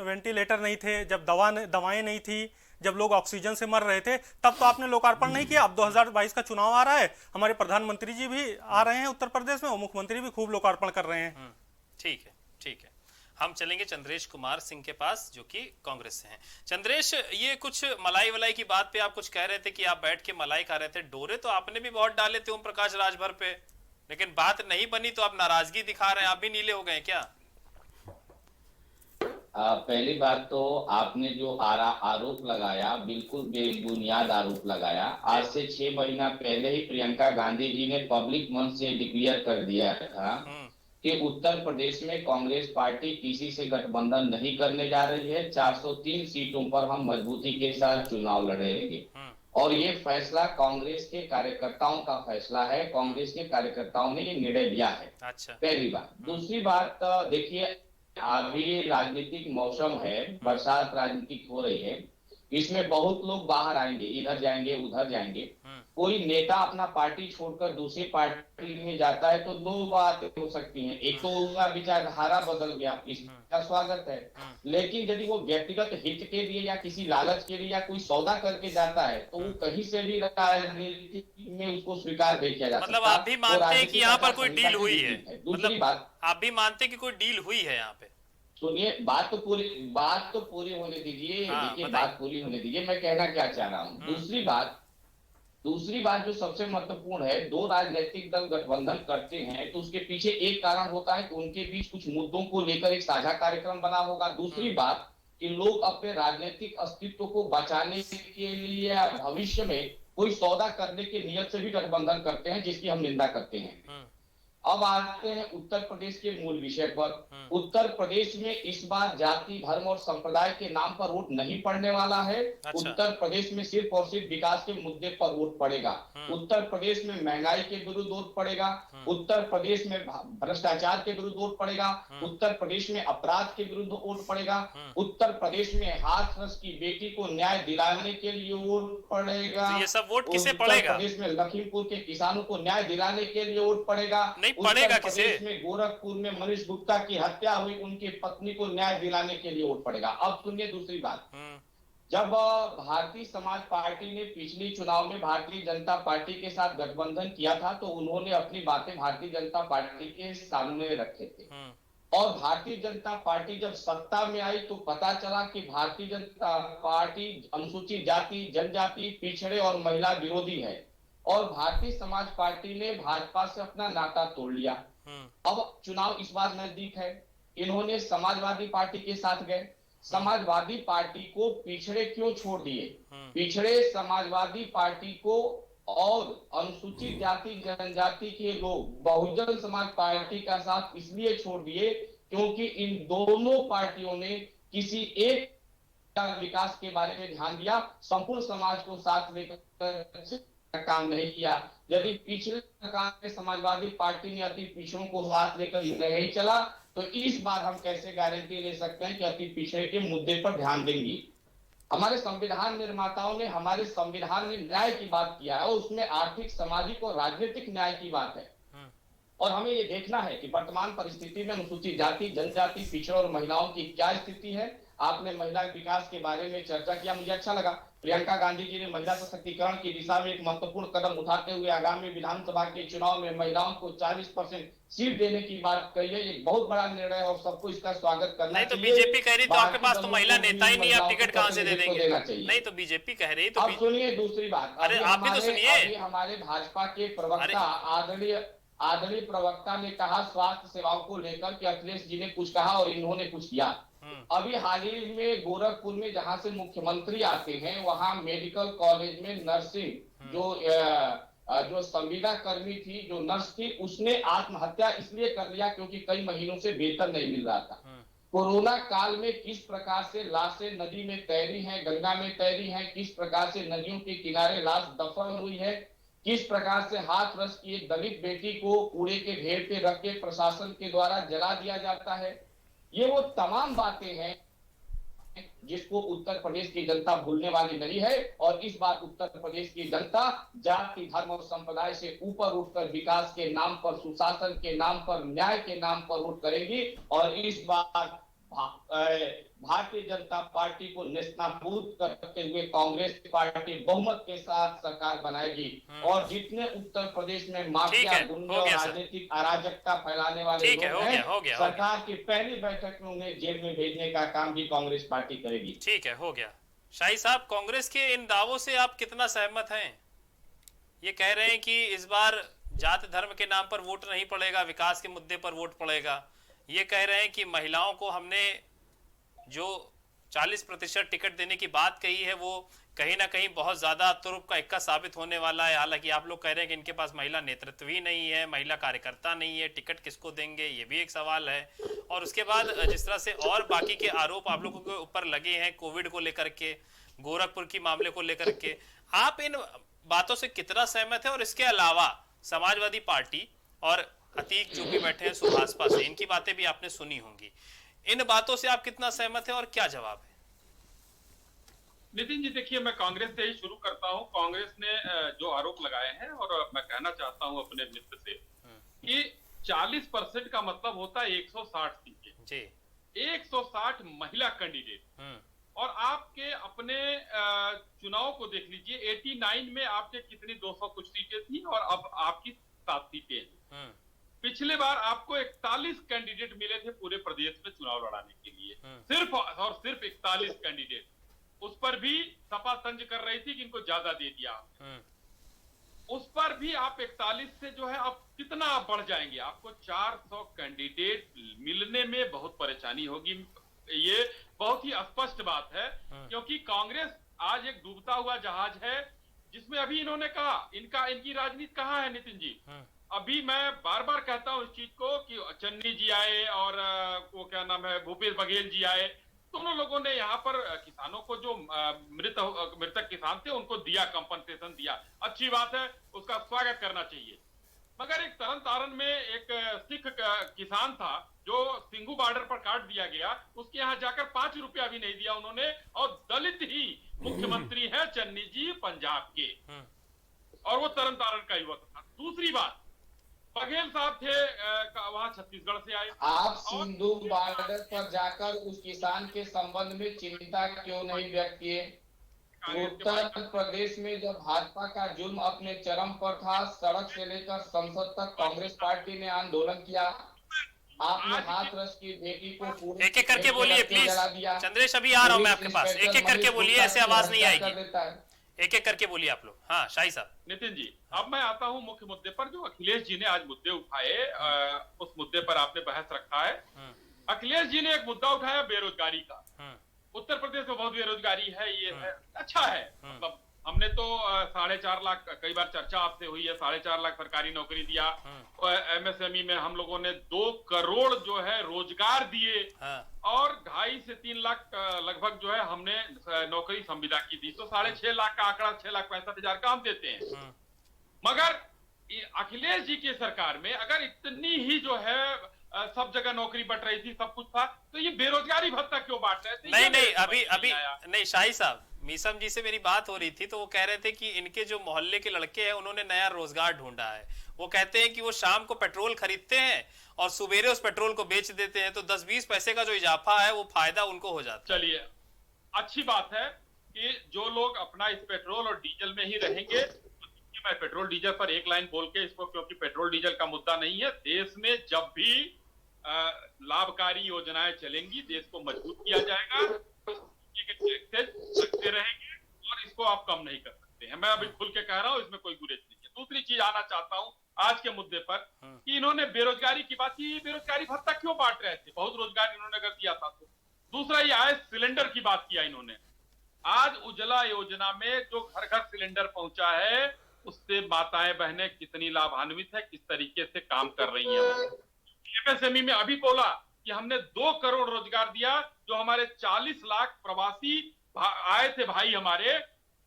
S8: वेंटिलेटर नहीं थे, जब दवाएं नहीं थी, जब लोग ऑक्सीजन से मर रहे थे, तब तो आपने लोकार्पण नहीं किया। अब 2022 का चुनाव आ रहा है, हमारे प्रधानमंत्री जी भी आ रहे हैं उत्तर प्रदेश में और मुख्यमंत्री भी खूब लोकार्पण कर रहे हैं।
S1: ठीक है, ठीक है। हम चलेंगे चंद्रेश कुमार सिंह के पास, जो कि कांग्रेस से हैं। चंद्रेश, ये कुछ मलाई वलाई की बात पे आप कुछ कह रहे थे कि आप बैठ के मलाई खा रहे थे। डोरे तो आपने भी बहुत डाले थे ओम प्रकाश राजभर पे, लेकिन बात नहीं बनी तो आप नाराजगी दिखा रहे हैं। आप भी नीले हो गए क्या?
S9: पहली बात तो आपने जो आरोप लगाया, बिल्कुल बेबुनियाद आरोप लगाया। आज से 6 महीना पहले ही प्रियंका गांधी जी ने पब्लिक मंच से डिक्लेयर कर दिया था कि उत्तर प्रदेश में कांग्रेस पार्टी किसी से गठबंधन नहीं करने जा रही है। 403 सीटों पर हम मजबूती के साथ चुनाव लड़ेंगे। और ये फैसला कांग्रेस के कार्यकर्ताओं का फैसला है। कांग्रेस के कार्यकर्ताओं ने ये निर्णय लिया है।
S1: अच्छा।
S9: पहली बात। दूसरी बात, देखिए, अभी राजनीतिक मौसम है, बरसात राजनीतिक हो रही है, इसमें बहुत लोग बाहर आएंगे, इधर जाएंगे उधर जाएंगे। कोई नेता अपना पार्टी छोड़कर दूसरी पार्टी में जाता है तो दो बातें हो सकती हैं, एक तो उनका विचारधारा बदल गया, इसका स्वागत है, लेकिन यदि वो व्यक्तिगत हित के लिए या किसी लालच के लिए या कोई सौदा करके जाता है तो वो कहीं से भी राजनीति में उसको स्वीकार नहीं किया जा सकता।
S1: मतलब आप भी मानते हैं कि यहाँ पर कोई डील हुई है?
S9: दूसरी बात,
S1: आप भी मानते हैं कि कोई डील हुई है यहाँ पे?
S9: सुनिए, बात तो पूरी होने दीजिए। देखिए, बात पूरी होने दीजिए, मैं कहना क्या चाह रहा हूँ। दूसरी बात जो सबसे महत्वपूर्ण है, दो राजनीतिक दल गठबंधन करते हैं तो उसके पीछे एक कारण होता है कि उनके बीच कुछ मुद्दों को लेकर एक साझा कार्यक्रम बना होगा। दूसरी बात कि लोग अपने राजनीतिक अस्तित्व को बचाने के लिए या भविष्य में कोई सौदा करने की नियत से भी गठबंधन करते हैं, जिसकी हम निंदा करते हैं। अब आते हैं उत्तर प्रदेश के मूल विषय पर। उत्तर प्रदेश में इस बार जाति, धर्म और संप्रदाय के नाम पर वोट नहीं पड़ने वाला है। उत्तर प्रदेश में सिर्फ और सिर्फ विकास के मुद्दे पर वोट पड़ेगा। उत्तर प्रदेश में महंगाई के विरुद्ध वोट पड़ेगा। उत्तर प्रदेश में भ्रष्टाचार के विरुद्ध वोट पड़ेगा। उत्तर प्रदेश में अपराध के विरुद्ध वोट पड़ेगा। उत्तर प्रदेश में हाथरस की बेटी को न्याय दिलाने के लिए वोट पड़ेगा।
S1: ये सब वोट किसे पड़ेगा?
S9: उत्तर प्रदेश में लखीमपुर के किसानों को न्याय दिलाने के लिए वोट पड़ेगा।
S1: पड़ेगा किसे?
S9: में गोरखपुर में मनीष गुप्ता की हत्या हुई, उनकी पत्नी को न्याय दिलाने के लिए वोट पड़ेगा। अब सुनिए दूसरी बात, जब भारतीय समाज पार्टी ने पिछली चुनाव में भारतीय जनता पार्टी के साथ गठबंधन किया था तो उन्होंने अपनी बातें भारतीय जनता पार्टी के सामने रखे थे। और भारतीय जनता पार्टी जब सत्ता में आई तो पता चला कि भारतीय जनता पार्टी अनुसूचित जाति, जनजाति, पिछड़े और महिला विरोधी है। और भारतीय समाज पार्टी ने भाजपा से अपना नाता तोड़ लिया। अब चुनाव इस बार नजदीक है, इन्होंने समाजवादी पार्टी के साथ गए। समाजवादी पार्टी को पिछड़े क्यों छोड़ दिए? पिछड़े समाजवादी पार्टी को और अनुसूचित जाति जनजाति के लोग बहुजन समाज पार्टी का साथ इसलिए छोड़ दिए क्योंकि इन दोनों पार्टियों ने किसी एक विकास के बारे में ध्यान दिया, संपूर्ण समाज को साथ लेकर काम नहीं किया। यदि पिछले सरकार में समाजवादी पार्टी ने अति पिछड़ों को साथ लेकर नहीं चला तो इस बार हम कैसे गारंटी ले सकते हैं कि अति पिछड़े के मुद्दे पर ध्यान देंगे? हमारे संविधान निर्माताओं ने हमारे संविधान में न्याय की बात किया है और उसमें आर्थिक, सामाजिक और राजनीतिक न्याय की बात है। और हमें ये देखना है कि वर्तमान परिस्थिति में अनुसूचित जाति, जनजाति, पिछड़े और महिलाओं की क्या स्थिति है। आपने महिला विकास के बारे में चर्चा किया, मुझे अच्छा लगा। प्रियंका गांधी जी ने महिला सशक्तिकरण की दिशा में एक महत्वपूर्ण कदम उठाते हुए आगामी विधानसभा के चुनाव में महिलाओं को 40% सीट देने की बात कही है। ये बहुत बड़ा निर्णय है और सबको इसका स्वागत करना चाहिए।
S1: नहीं तो बीजेपी कह रही तो आपके पास तो महिला नेता ही नहीं, आप टिकट कहां से दे देंगे? नहीं तो बीजेपी कह रही तो।
S9: अब सुनिए दूसरी बात,
S1: अरे आप भी तो सुनिए।
S9: हमारे भाजपा के प्रवक्ता आदरणीय प्रवक्ता ने कहा स्वास्थ्य सेवाओं को लेकर कि अखिलेश जी ने कुछ कहा और इन्होंने कुछ किया। अभी हाल ही में गोरखपुर में जहां से मुख्यमंत्री आते हैं वहां मेडिकल कॉलेज में नर्सिंग जो संविदा कर्मी थी, जो नर्स थी, उसने आत्महत्या इसलिए कर लिया क्योंकि कई महीनों से वेतन नहीं मिल रहा था। कोरोना काल में किस प्रकार से लाशें नदी में तैरी हैं, गंगा में तैरी हैं, किस प्रकार से नदियों के किनारे लाश दफन हुई है, किस प्रकार से हाथरस की एक दलित बेटी को कूड़े के ढेर पे रख के प्रशासन के द्वारा जला दिया जाता है। ये वो तमाम बातें हैं जिसको उत्तर प्रदेश की जनता भूलने वाली नहीं है। और इस बार उत्तर प्रदेश की जनता जाति, धर्म और संप्रदाय से ऊपर उठकर विकास के नाम पर, सुशासन के नाम पर, न्याय के नाम पर वोट करेगी। और इस बार भारतीय जनता पार्टी को नेस्तनाबूद करते हुए कांग्रेस पार्टी बहुमत के साथ सरकार बनाएगी। और जितने उत्तर प्रदेश में माफिया, गुंडे और राजनीतिक अराजकता फैलाने वाले लोग हैं, सरकार की पहली बैठक में उन्हें जेल में भेजने का काम भी कांग्रेस पार्टी करेगी।
S1: ठीक है, हो गया। शाही साहब, कांग्रेस के इन दावों से आप कितना सहमत हैं? ये कह रहे हैं कि इस बार जाति धर्म के नाम पर वोट नहीं पड़ेगा, विकास के मुद्दे पर वोट पड़ेगा। ये कह रहे हैं कि महिलाओं को हमने जो 40% टिकट देने की बात कही है वो कहीं ना कहीं बहुत ज्यादा तुरुप का इक्का साबित होने वाला है। हालांकि आप लोग कह रहे हैं कि इनके पास महिला नेतृत्व ही नहीं है, महिला कार्यकर्ता नहीं है, टिकट किसको देंगे, ये भी एक सवाल है। और उसके बाद जिस तरह से और बाकी के आरोप आप लोगों के ऊपर लगे हैं, कोविड को लेकर के, गोरखपुर की मामले को लेकर के, आप इन बातों से कितना सहमत है? और इसके अलावा समाजवादी पार्टी और अतीक जो भी बैठे हैं सुभाषपा से, इनकी बातें भी आपने सुनी होंगी, इन बातों से आप कितना सहमत है और क्या जवाब है?
S6: नितिन जी देखिए, मैं कांग्रेस से ही शुरू करता हूं। कांग्रेस ने जो आरोप लगाए हैं, और मैं कहना चाहता हूं अपने मित्र से कि 40% का मतलब होता है 160 सीटें जी। 160 महिला कैंडिडेट, और आपके अपने चुनाव को देख लीजिए, 89 में आपके कितनी 200 कुछ सीटें थी और अब आपकी 7 सीटें हैं। पिछले बार आपको 41 कैंडिडेट मिले थे पूरे प्रदेश में चुनाव लड़ाने के लिए, सिर्फ और सिर्फ 41 कैंडिडेट। उस पर भी सपा तंज कर रही थी कि इनको ज्यादा दे दिया। उस पर भी आप 41 से जो है आप कितना आप बढ़ जाएंगे, आपको 400 कैंडिडेट मिलने में बहुत परेशानी होगी। ये बहुत ही स्पष्ट बात है, क्योंकि कांग्रेस आज एक डूबता हुआ जहाज है, जिसमें अभी इन्होंने कहा इनकी राजनीति कहाँ है नितिन जी। अभी मैं बार बार कहता हूं इस चीज को कि चन्नी जी आए और वो क्या नाम है भूपेश बघेल जी आए, दोनों लोगों ने यहाँ पर किसानों को जो मृतक किसान थे उनको दिया, कंपनसेशन दिया, अच्छी बात है, उसका स्वागत करना चाहिए। मगर एक तरन तारण में एक सिख किसान था जो सिंघू बॉर्डर पर काट दिया गया, उसके यहाँ जाकर 5 रुपया भी नहीं दिया उन्होंने, और दलित ही मुख्यमंत्री है चन्नी जी पंजाब के, और वो तरन तारण का युवक था। दूसरी बात, बघेल साहब थे वहां छत्तीसगढ़ से आए।
S9: आप सिंधु बॉर्डर पर जाकर उस किसान के संबंध में चिंता क्यों नहीं व्यक्त किए? उत्तर प्रदेश में जब भाजपा का जुल्म अपने चरम पर था, सड़क से लेकर संसद तक कांग्रेस पार्टी ने आंदोलन किया। आपने हाथरस की बेटी को पूरे
S1: एक एक करके बोलिए प्लीज चंद्रेश, अभी आ रहा हूं मैं आपके पास, एक एक करके बोलिए, ऐसे आवाज नहीं आएगी, एक एक करके बोलिए आप लोग। हाँ शाही साहब।
S6: नितिन जी, अब मैं आता हूं मुख्य मुद्दे पर, जो अखिलेश जी ने आज मुद्दे उठाए, उस मुद्दे पर आपने बहस रखा है। अखिलेश जी ने एक मुद्दा उठाया बेरोजगारी का। उत्तर प्रदेश में बहुत बेरोजगारी है, ये है, अच्छा है, मतलब हमने तो 4.5 लाख, कई बार चर्चा आपसे हुई है, 4.5 लाख सरकारी नौकरी दिया, एमएसएमई में हम लोगों ने 2 करोड़ जो है रोजगार दिए, और 2.5 से 3 लाख लगभग जो है हमने नौकरी संविदा की दी, तो 6.5 लाख का आंकड़ा 6,65,000 का हम देते हैं। मगर अखिलेश जी की सरकार में अगर इतनी ही जो है सब जगह नौकरी बट रही थी, सब कुछ था, तो ये बेरोजगारी भत्ता क्यों बांट रहे थे?
S1: नहीं अभी नहीं शाही साहब, मीसम जी से मेरी बात हो रही थी, तो वो कह रहे थे कि इनके जो मोहल्ले के लड़के हैं उन्होंने नया रोजगार ढूंढा है। वो कहते हैं कि वो शाम को पेट्रोल खरीदते हैं और सवेरे उस पेट्रोल को बेच देते हैं, तो 10-20 पैसे का जो इजाफा है वो फायदा उनको हो जाता है।
S6: चलिए, अच्छी बात है कि जो लोग अपना इस पेट्रोल और डीजल में ही रहेंगे, तो मैं पेट्रोल डीजल पर एक लाइन बोल के इसको, क्योंकि पेट्रोल डीजल का मुद्दा नहीं है, देश में जब भी लाभकारी योजनाएं चलेंगी, देश को मजबूत किया जाएगा, रखते रहेंगे, और इसको आप कम नहीं कर सकते हैं। मैं अभी खुल के कह रहा हूं, इसमें कोई गुरेज नहीं है। दूसरी चीज आना चाहता हूं आज के मुद्दे पर, कि इन्होंने बेरोजगारी की बात की, बेरोजगारी भत्ता क्यों बांट रहे थे? बहुत रोजगार इन्होंने अगर दिया था तो। दूसरा, ये आए सिलेंडर की बात किया इन्होंने। आज उज्ज्वला योजना में जो घर घर सिलेंडर पहुंचा है, उससे माताएं बहनें कितनी लाभान्वित है, किस तरीके से काम कर रही है। एमएसएमई में अभी बोला कि हमने 2 करोड़ रोजगार दिया, जो हमारे 40 लाख प्रवासी आए थे भाई हमारे,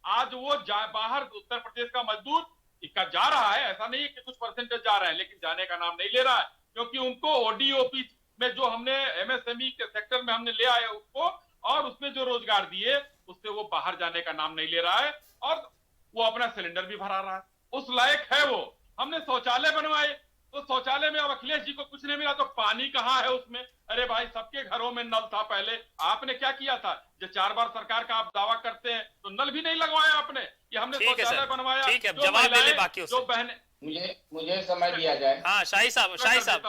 S6: आज वो बाहर उत्तर प्रदेश का मजदूर इक्का जा रहा है, ऐसा नहीं है कि कुछ परसेंटेज जा रहे हैं, लेकिन जाने का नाम नहीं ले रहा है, क्योंकि उनको ओडीओपी में जो हमने एमएसएमई के सेक्टर में हमने ले आए उसको, और उसमें जो रोजगार दिए उससे वो बाहर जाने का नाम नहीं ले रहा है, और वो अपना सिलेंडर भी भरा रहा है, उस लायक है वो। हमने शौचालय बनवाए, तो शौचालय में अब अखिलेश जी को कुछ नहीं मिला, तो पानी कहाँ है उसमें? अरे भाई, सबके घरों में नल था पहले, आपने क्या किया था? जो 4 बार सरकार का आप दावा करते हैं, तो नल भी नहीं लगवाया आपने। ये हमने शौचालय बनवाया।
S1: ठीक है, जवाब ले ले बाकी
S6: जो बहने,
S9: मुझे समय दिया जाए।
S1: हाँ शाही साहब, शाही साहब,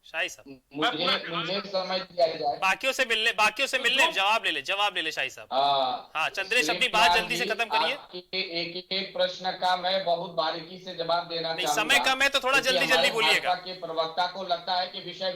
S9: मुझे समय दिया जाए।
S1: बाकियों से मिलने जवाब ले ले शाही साहब। हाँ चंद्रेश, अपनी बात जल्दी से खत्म करिए।
S9: एक प्रश्न का मैं बहुत बारीकी से जवाब देना चाहूंगा।
S1: समय कम है तो थोड़ा जल्दी बोलिएगा।
S9: के प्रवक्ता को लगता है कि विषय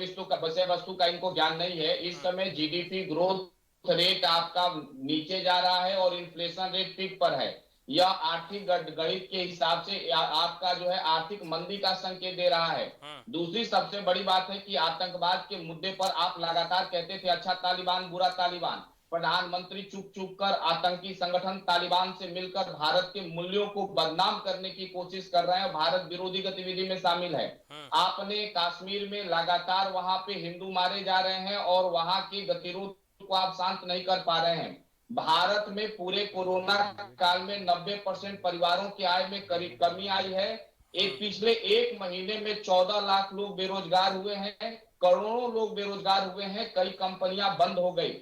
S9: वस्तु का इनको ज्ञान नहीं है। इस समय जीडीपी ग्रोथ रेट आपका नीचे जा रहा है और इन्फ्लेशन रेट पीक पर है। यह आर्थिक गणित के हिसाब से आपका जो है आर्थिक मंदी का संकेत दे रहा है। दूसरी सबसे बड़ी बात है कि आतंकवाद के मुद्दे पर आप लगातार कहते थे अच्छा तालिबान बुरा तालिबान। प्रधानमंत्री चुप कर आतंकी संगठन तालिबान से मिलकर भारत के मूल्यों को बदनाम करने की कोशिश कर रहे हैं, भारत विरोधी गतिविधि में शामिल है। आपने कश्मीर में लगातार वहां पे हिंदू मारे जा रहे हैं और वहां की गतिरोध को आप शांत नहीं कर पा रहे हैं। भारत में पूरे कोरोना काल में 90% परिवारों की आय में करीब कमी आई है। पिछले एक महीने में 14 लाख लोग बेरोजगार हुए हैं, करोड़ों लोग बेरोजगार हुए हैं, कई कंपनियां बंद हो गई।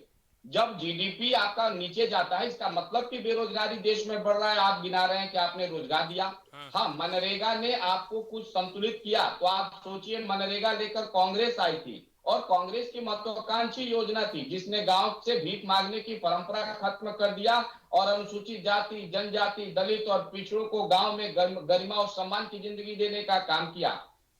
S9: जब जीडीपी आपका नीचे जाता है, इसका मतलब कि बेरोजगारी देश में बढ़ रहा है। आप गिना रहे हैं कि आपने रोजगार दिया। हाँ, मनरेगा ने आपको कुछ संतुलित किया, तो आप सोचिए, मनरेगा लेकर कांग्रेस आई थी और कांग्रेस की महत्वाकांक्षी योजना थी जिसने गांव से भीख मांगने की परंपरा खत्म कर दिया और अनुसूचित जाति, जनजाति, दलित और पिछड़ों को गांव में गरिमा और सम्मान की जिंदगी देने का काम किया।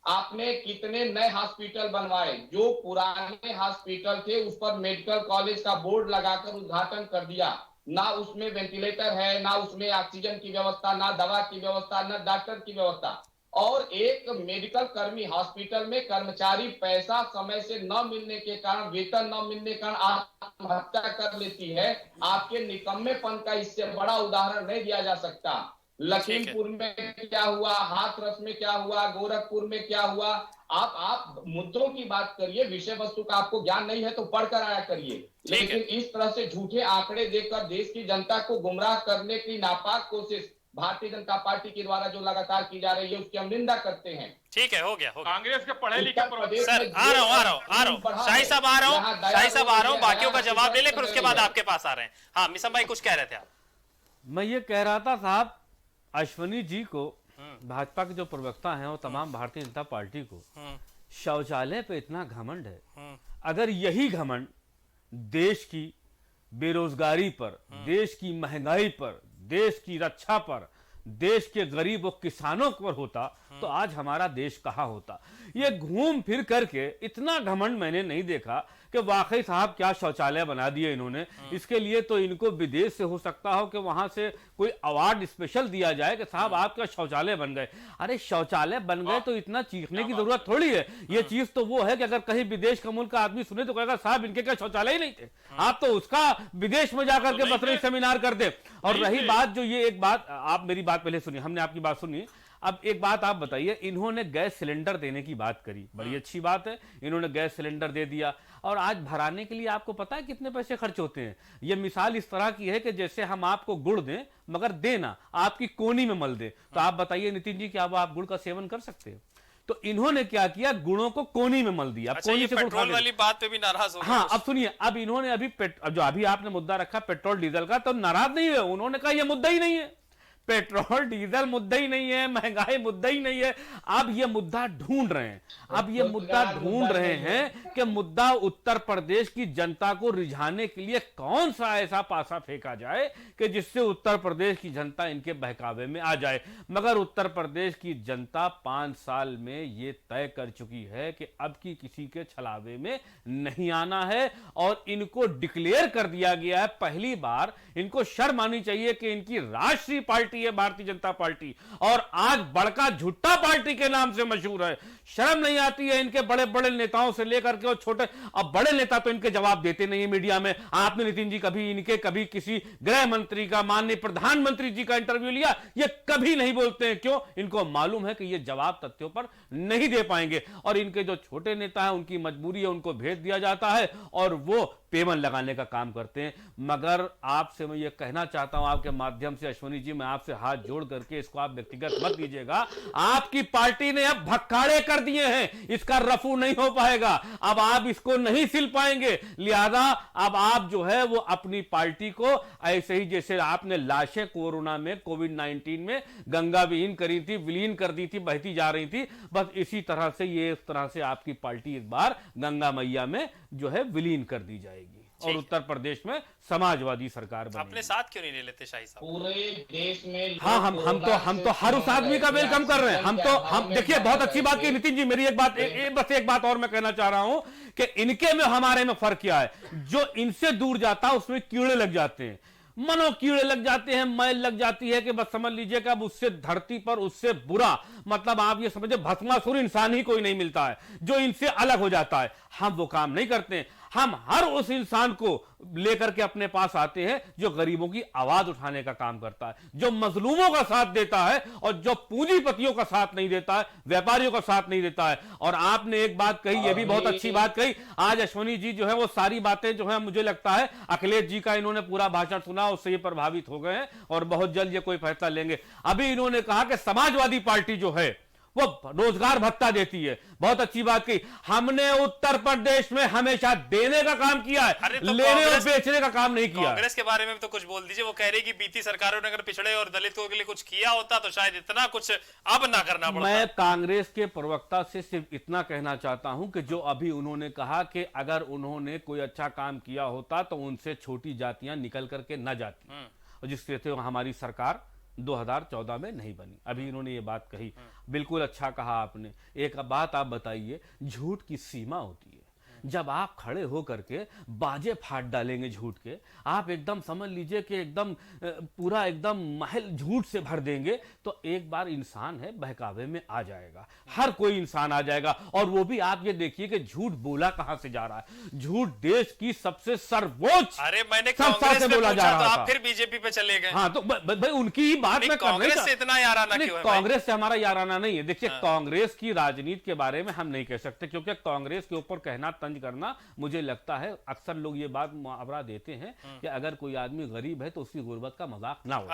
S9: आपने कितने नए हॉस्पिटल बनवाए, जो पुराने हॉस्पिटल थे उस पर मेडिकल कॉलेज का बोर्ड लगाकर उद्घाटन कर दिया। ना उसमें वेंटिलेटर है, ना उसमें ऑक्सीजन की व्यवस्था, ना दवा की व्यवस्था, ना डॉक्टर की व्यवस्था। और एक मेडिकल कर्मी हॉस्पिटल में कर्मचारी पैसा समय से न मिलने के कारण, वेतन न मिलने के कारण आत्महत्या कर लेती है। आपके निकम्मेपन का इससे बड़ा उदाहरण नहीं दिया जा सकता। लखीमपुर में क्या हुआ, हाथरस में क्या हुआ, गोरखपुर में क्या हुआ। आप मुद्दों की बात करिए, विषय वस्तु का आपको ज्ञान नहीं है तो पढ़कर आया करिए। लेकिन इस तरह से झूठे आंकड़े देकर देश की जनता को गुमराह करने की नापाक कोशिश भारतीय जनता पार्टी के द्वारा जो लगातार की जा रही है, उसकी हम निंदा करते हैं।
S1: ठीक है, हो गया।
S6: कांग्रेस के पढ़े लिखे
S1: सर, आ रहा हूँ शाही साहब, आ रहा हूँ, बाकियों का जवाब ले ले, फिर उसके बाद आपके पास आ रहे हैं। हाँ, मिसम भाई कुछ कह रहे थे आप।
S7: मैं ये कह रहा था साहब, अश्वनी जी को, भाजपा के जो प्रवक्ता हैं, वो तमाम भारतीय जनता पार्टी को शौचालय पे इतना घमंड है। अगर यही घमंड देश की बेरोजगारी पर, देश की महंगाई पर, देश की रक्षा पर, देश के गरीब और किसानों पर होता तो आज हमारा देश कहाँ होता। ये घूम फिर करके इतना घमंड मैंने नहीं देखा कि वाकई साहब क्या शौचालय बना दिए इन्होंने। इसके लिए तो इनको विदेश से हो सकता हो कि वहां से कोई अवार्ड स्पेशल दिया जाए कि साहब आपका शौचालय बन गए। अरे शौचालय बन गए तो इतना चीखने की जरूरत थोड़ी है। ये चीज तो वो है कि अगर कहीं विदेश का मुल्क का आदमी सुने तो कहेगा साहब इनके क्या शौचालय ही नहीं थे। आप तो उसका विदेश में जाकर के बस सेमिनार कर दे। और रही बात जो ये एक बात, आप मेरी बात पहले सुनिए, हमने आपकी बात सुनी। अब एक बात आप बताइए, इन्होंने गैस सिलेंडर देने की बात करी, बड़ी अच्छी बात है, इन्होंने गैस सिलेंडर दे दिया। और आज भराने के लिए आपको पता है कितने पैसे खर्च होते हैं। ये मिसाल इस तरह की है कि जैसे हम आपको गुड़ दें मगर देना आपकी कोनी में मल दे। तो आप बताइए नितिन जी, क्या आप गुड़ का सेवन कर सकते हैं? तो इन्होंने क्या किया, गुड़ों को कोनी में मल दिया।
S1: अच्छा, ये पेट्रोल वाली बात पे भी नाराज हो गए।
S7: हाँ, अब सुनिए, अब इन्होंने जो अभी आपने मुद्दा रखा पेट्रोल डीजल का, तो नाराज नहीं है। उन्होंने कहा यह मुद्दा ही नहीं है, पेट्रोल डीजल मुद्दा ही नहीं है, महंगाई मुद्दा ही नहीं है। अब ये मुद्दा ढूंढ रहे हैं, अब ये मुद्दा ढूंढ रहे हैं कि मुद्दा उत्तर प्रदेश की जनता को रिझाने के लिए कौन सा ऐसा पासा फेंका जाए कि जिससे उत्तर प्रदेश की जनता इनके बहकावे में आ जाए। मगर उत्तर प्रदेश की जनता 5 साल में ये तय कर चुकी है कि अब की किसी के छलावे में नहीं आना है। और इनको डिक्लेयर कर दिया गया है, पहली बार इनको शर्म आनी चाहिए कि इनकी राष्ट्रीय पार्टी है भारतीय जनता पार्टी, और आज बड़का झुट्टा पार्टी के नाम से मशहूर है। शर्म नहीं आती है इनके बड़े बड़े नेताओं से लेकर के और छोटे, अब बड़े नेता तो इनके जवाब देते नहीं है मीडिया में। आपने नितिन जी कभी किसी गृह मंत्री का, माननीय प्रधानमंत्री जी का इंटरव्यू लिया? ये कभी नहीं बोलते हैं। क्यों? इनको मालूम है कि ये जवाब तथ्यों पर नहीं दे पाएंगे। और इनके जो छोटे नेता हैं उनकी मजबूरी है, उनको भेज दिया जाता है और वो पेमन लगाने का काम करते हैं। मगर आपसे मैं ये कहना चाहता हूं आपके माध्यम से, अश्वनी जी, मैं आपसे हाथ जोड़ करके, इसको आप व्यक्तिगत मत लीजिएगा, आपकी पार्टी ने अब भक्काड़े कर दिए हैं, इसका रफू नहीं हो पाएगा। अब आप इसको नहीं सिल पाएंगे। लिहाजा अब आप जो है वो अपनी पार्टी को ऐसे ही जैसे आपने लाशें कोरोना में, कोविड-19 में गंगा विहीन करी थी, विलीन कर दी थी, बहती जा रही थी, बस इसी तरह से ये इस तरह से आपकी पार्टी एक बार गंगा मैया में जो है विलीन कर दी जाएगी और उत्तर प्रदेश में समाजवादी सरकार बनेगी।
S1: अपने साथ क्यों नहीं ले लेते शाही साहब?
S9: पूरे देश में
S7: हाँ, हम तो हर उस आदमी का वेलकम कर रहे हैं। हम देखिए, बहुत अच्छी बात की नितिन जी। मेरी बस एक बात और मैं कहना चाह रहा हूं कि इनके में हमारे में फर्क क्या है। जो इनसे दूर जाता है उसमें कीड़े लग जाते हैं, मनो कीड़े लग जाते हैं, मैल लग जाती है कि बस समझ लीजिए कि अब उससे धरती पर उससे बुरा, मतलब आप ये समझे भस्मासुर इंसान ही कोई नहीं मिलता है जो इनसे अलग हो जाता है। हम वो काम नहीं करते हैं। हम हर उस इंसान को लेकर के अपने पास आते हैं जो गरीबों की आवाज उठाने का काम करता है, जो मजलूमों का साथ देता है और जो पूंजीपतियों का साथ नहीं देता है, व्यापारियों का साथ नहीं देता है। और आपने एक बात कही, यह भी बहुत अच्छी बात कही, आज अश्वनी जी जो है वो सारी बातें जो है मुझे लगता है अखिलेश जी का इन्होंने पूरा भाषण सुना, उससे ये प्रभावित हो गए हैं और बहुत जल्द ये कोई फैसला लेंगे। अभी इन्होंने कहा कि समाजवादी पार्टी जो है वो रोजगार भत्ता देती है, बहुत अच्छी बात की। हमने उत्तर प्रदेश में हमेशा देने का काम किया है,
S1: तो
S7: लेने और बेचने का काम नहीं किया।
S1: कांग्रेस के बारे में तो कुछ बोल दीजिए। वो कह रही कि बीती सरकारों ने अगर पिछड़े और दलितों के लिए कुछ किया होता तो शायद इतना कुछ अब ना करना पड़ता।
S7: मैं कांग्रेस के प्रवक्ता से सिर्फ इतना कहना चाहता हूं कि जो अभी उन्होंने कहा कि अगर उन्होंने कोई अच्छा काम किया होता तो उनसे छोटी जातियां निकल करके न जाती, और जिससे थे हमारी सरकार 2014 में नहीं बनी। अभी इन्होंने ये बात कही, बिल्कुल अच्छा कहा आपने। एक बात आप बताइए, झूठ की सीमा होती है। जब आप खड़े हो करके बाजे फाड़ डालेंगे झूठ के, आप एकदम समझ लीजिए कि एकदम पूरा एकदम महल झूठ से भर देंगे, तो एक बार इंसान है बहकावे में आ जाएगा, हर कोई इंसान आ जाएगा। और वो भी आप ये देखिए कि झूठ बोला कहां से जा रहा है, झूठ देश की सबसे सर्वोच्च
S1: मैंने
S7: संस्था से बोला जा रहा
S1: था।
S7: आप
S1: फिर बीजेपी पे चले गए।
S7: हाँ, तो भाई उनकी ही बात में
S1: कांग्रेस से इतना याराना क्यों है?
S7: कांग्रेस से हमारा याराना नहीं है। देखिए, कांग्रेस की राजनीति के बारे में हम नहीं कह सकते, क्योंकि कांग्रेस के ऊपर कहना करना, मुझे लगता है अक्सर लोग ये बात मुहावरा देते हैं कि अगर कोई आदमी गरीब है तो उसकी गुर्बत का मजाक ना हो।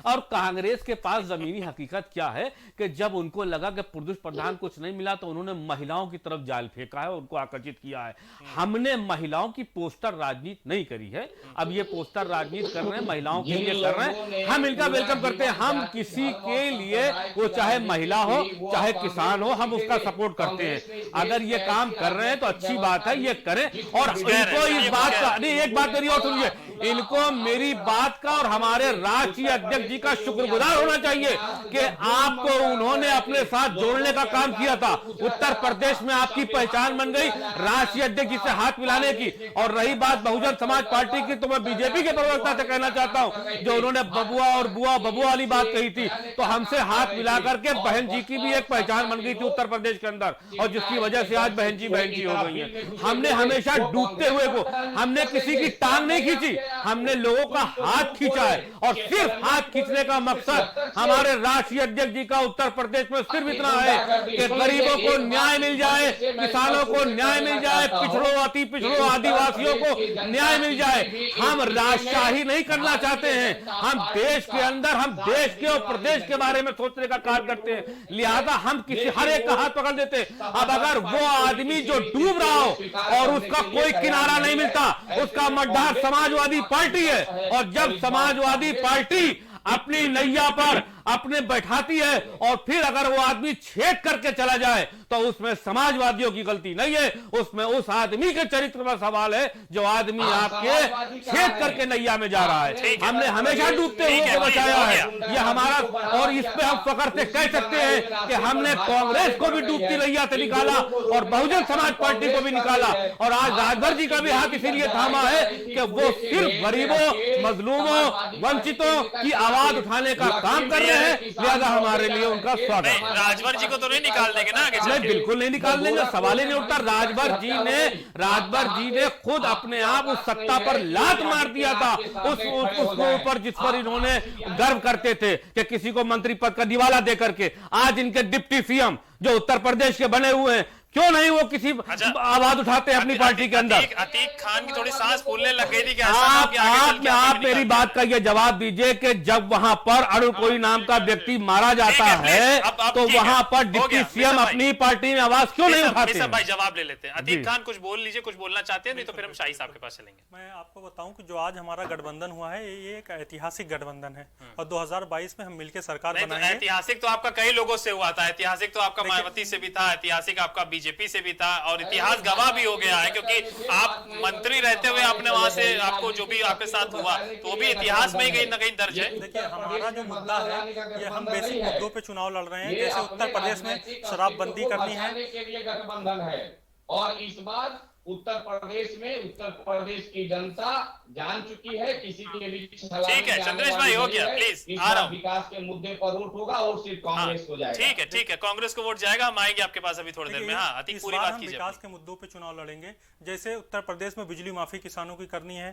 S7: और कांग्रेस के पास जमीनी हकीकत क्या है कि जब उनको लगा कि पुरुष प्रधान कुछ नहीं मिला तो उन्होंने महिलाओं की तरफ जाल फेंका है, उनको आकर्षित किया है। हमने महिलाओं की पोस्टर राजनीति नहीं करी है, अब ये पोस्टर राजनीति कर रहे हैं, महिलाओं के लिए कर रहे हैं, हम इनका वेलकम करते हैं। हम किसी के लिए, वो चाहे महिला हो चाहे किसान हो, हम उसका सपोर्ट करते हैं। अगर ये काम कर रहे हैं तो अच्छी बात है, ये करें। और इनको इस बात का, नहीं एक बात मेरी और सुनिए, इनको मेरी बात का और हमारे राष्ट्रीय अध्यक्ष जी का शुक्रगुजार होना चाहिए कि आपको उन्होंने अपने साथ जोड़ने का काम किया था। उत्तर प्रदेश में आपकी पहचान बन गई राष्ट्रीय अध्यक्ष जी से हाथ मिलाने की। और रही बात बहुजन समाज पार्टी की, तो मैं बीजेपी के प्रवक्ता से कहना चाहता हूं, जो उन्होंने बबुआ और बुआ बबुआ वाली बात कही थी, तो हमसे हाथ मिला करके बहन जी की भी एक पहचान बन गई थी उत्तर प्रदेश के अंदर, और जिसकी वजह से आज बहन जी हो गई है। हमने हमेशा डूबते हुए को, हमने किसी की टांग नहीं खींची, हमने लोगों का हाथ खींचा है। और सिर्फ हाथ खींचने का मकसद हमारे राष्ट्रीय अध्यक्ष जी का उत्तर प्रदेश में सिर्फ इतना है कि गरीबों को न्याय मिल जाए, किसानों को न्याय मिल जाए, पिछड़ों अति पिछड़ों आदिवासियों को न्याय मिल जाए। हम राजशाही नहीं करना चाहते हैं, हम देश के अंदर, हम देश के और प्रदेश के बारे में सोचने का कार्य करते हैं। लिहाजा हम किसी हर एक का हाथ पकड़ देते। अब अगर वो आदमी जो डूब रहा हो और उसका कोई किनारा नहीं मिलता, उसका मझधार समाजवादी पार्टी है। और जब समाजवादी पार्टी अपनी नैया पर अपने बैठाती है और फिर अगर वो आदमी छेद करके चला जाए तो उसमें समाजवादियों की गलती नहीं है, उसमें उस आदमी के चरित्र का सवाल है जो आदमी आपके छेद करके नैया में जा रहा है। हमने हमेशा डूबते हुए को बचाया है, ये हमारा, और इस पे हम फख्र से कह सकते हैं कि हमने कांग्रेस को भी डूबती नैया से निकाला और बहुजन समाज पार्टी को भी निकाला। और आज राजभर जी का भी हाथ इसीलिए थामा है कि वो सिर्फ गरीबों, मजलूमों, वंचितों की आवाज उठाने का काम कर रहे हैं। लिहाजा हमारे लिए उनका स्वागत।
S1: राजभर जी को तो नहीं निकाल देंगे ना आगे?
S7: नहीं, बिल्कुल नहीं निकाल देंगे, सवाल ही नहीं उठता। राजभर जी ने खुद अपने आप उस सत्ता पर लात मार दिया था, उसको ऊपर जिस पर इन्होंने गर्व करते थे कि किसी को मंत्री पद का दिवाला दे करके। आज इनके डिप्टी सीएम जो उत्तर प्रदेश के बने हुए हैं, क्यों नहीं वो किसी आवाज उठाते हैं अपनी पार्टी के अंदर?
S1: अतीक खान की थोड़ी सांस फूलने लग गई थी कि
S7: आप मेरी बात का ये जवाब दीजिए कि जब वहां पर अरुण कोई नाम का व्यक्ति मारा जाता है तो वहां पर डिप्टी सीएम अपनी पार्टी में आवाज क्यों नहीं उठाते?
S1: भाई जवाब ले लेते हैं। अतीक खान कुछ बोल लीजिए, कुछ बोलना चाहते हैं, नहीं तो फिर हम शाही साहब के पास चलेंगे।
S8: मैं आपको बताऊं कि जो आज हमारा गठबंधन हुआ है ये एक ऐतिहासिक गठबंधन है और 2022 में हम मिलकर सरकार बनाएंगे।
S1: ऐतिहासिक तो आपका कई लोगों से हुआ था, ऐतिहासिक तो आपका मायावती से भी था, ऐतिहासिक आपका बीजेपी से भी था, और इतिहास गवाह भी हो गया है क्योंकि आप मंत्री रहते हुए आपने वहां से, आपको जो भी आपके साथ हुआ तो वो भी इतिहास में ही कहीं ना कहीं दर्ज है।
S8: देखिए, हमारा जो मुद्दा है ये हम बेसिक मुद्दों पे चुनाव लड़ रहे हैं। जैसे उत्तर प्रदेश में शराबबंदी करनी है
S9: के लिए गठबंधन है और इस बार उत्तर प्रदेश की जनता जान चुकी है, किसी के लिए
S1: ठीक है चंद्रेश भाई, हो गया, प्लीज आ रहा हूँ।
S9: विकास के मुद्दे पर वोट होगा और सिर्फ कांग्रेस को जाएगा।
S1: ठीक है, कांग्रेस को वोट जाएगा, हम आएंगे आपके पास अभी थोड़ी देर में। हाँ, अतीक पूरी बात कीजिए।
S8: विकास के मुद्दों पे चुनाव लड़ेंगे, जैसे उत्तर प्रदेश में बिजली माफी किसानों की करनी है,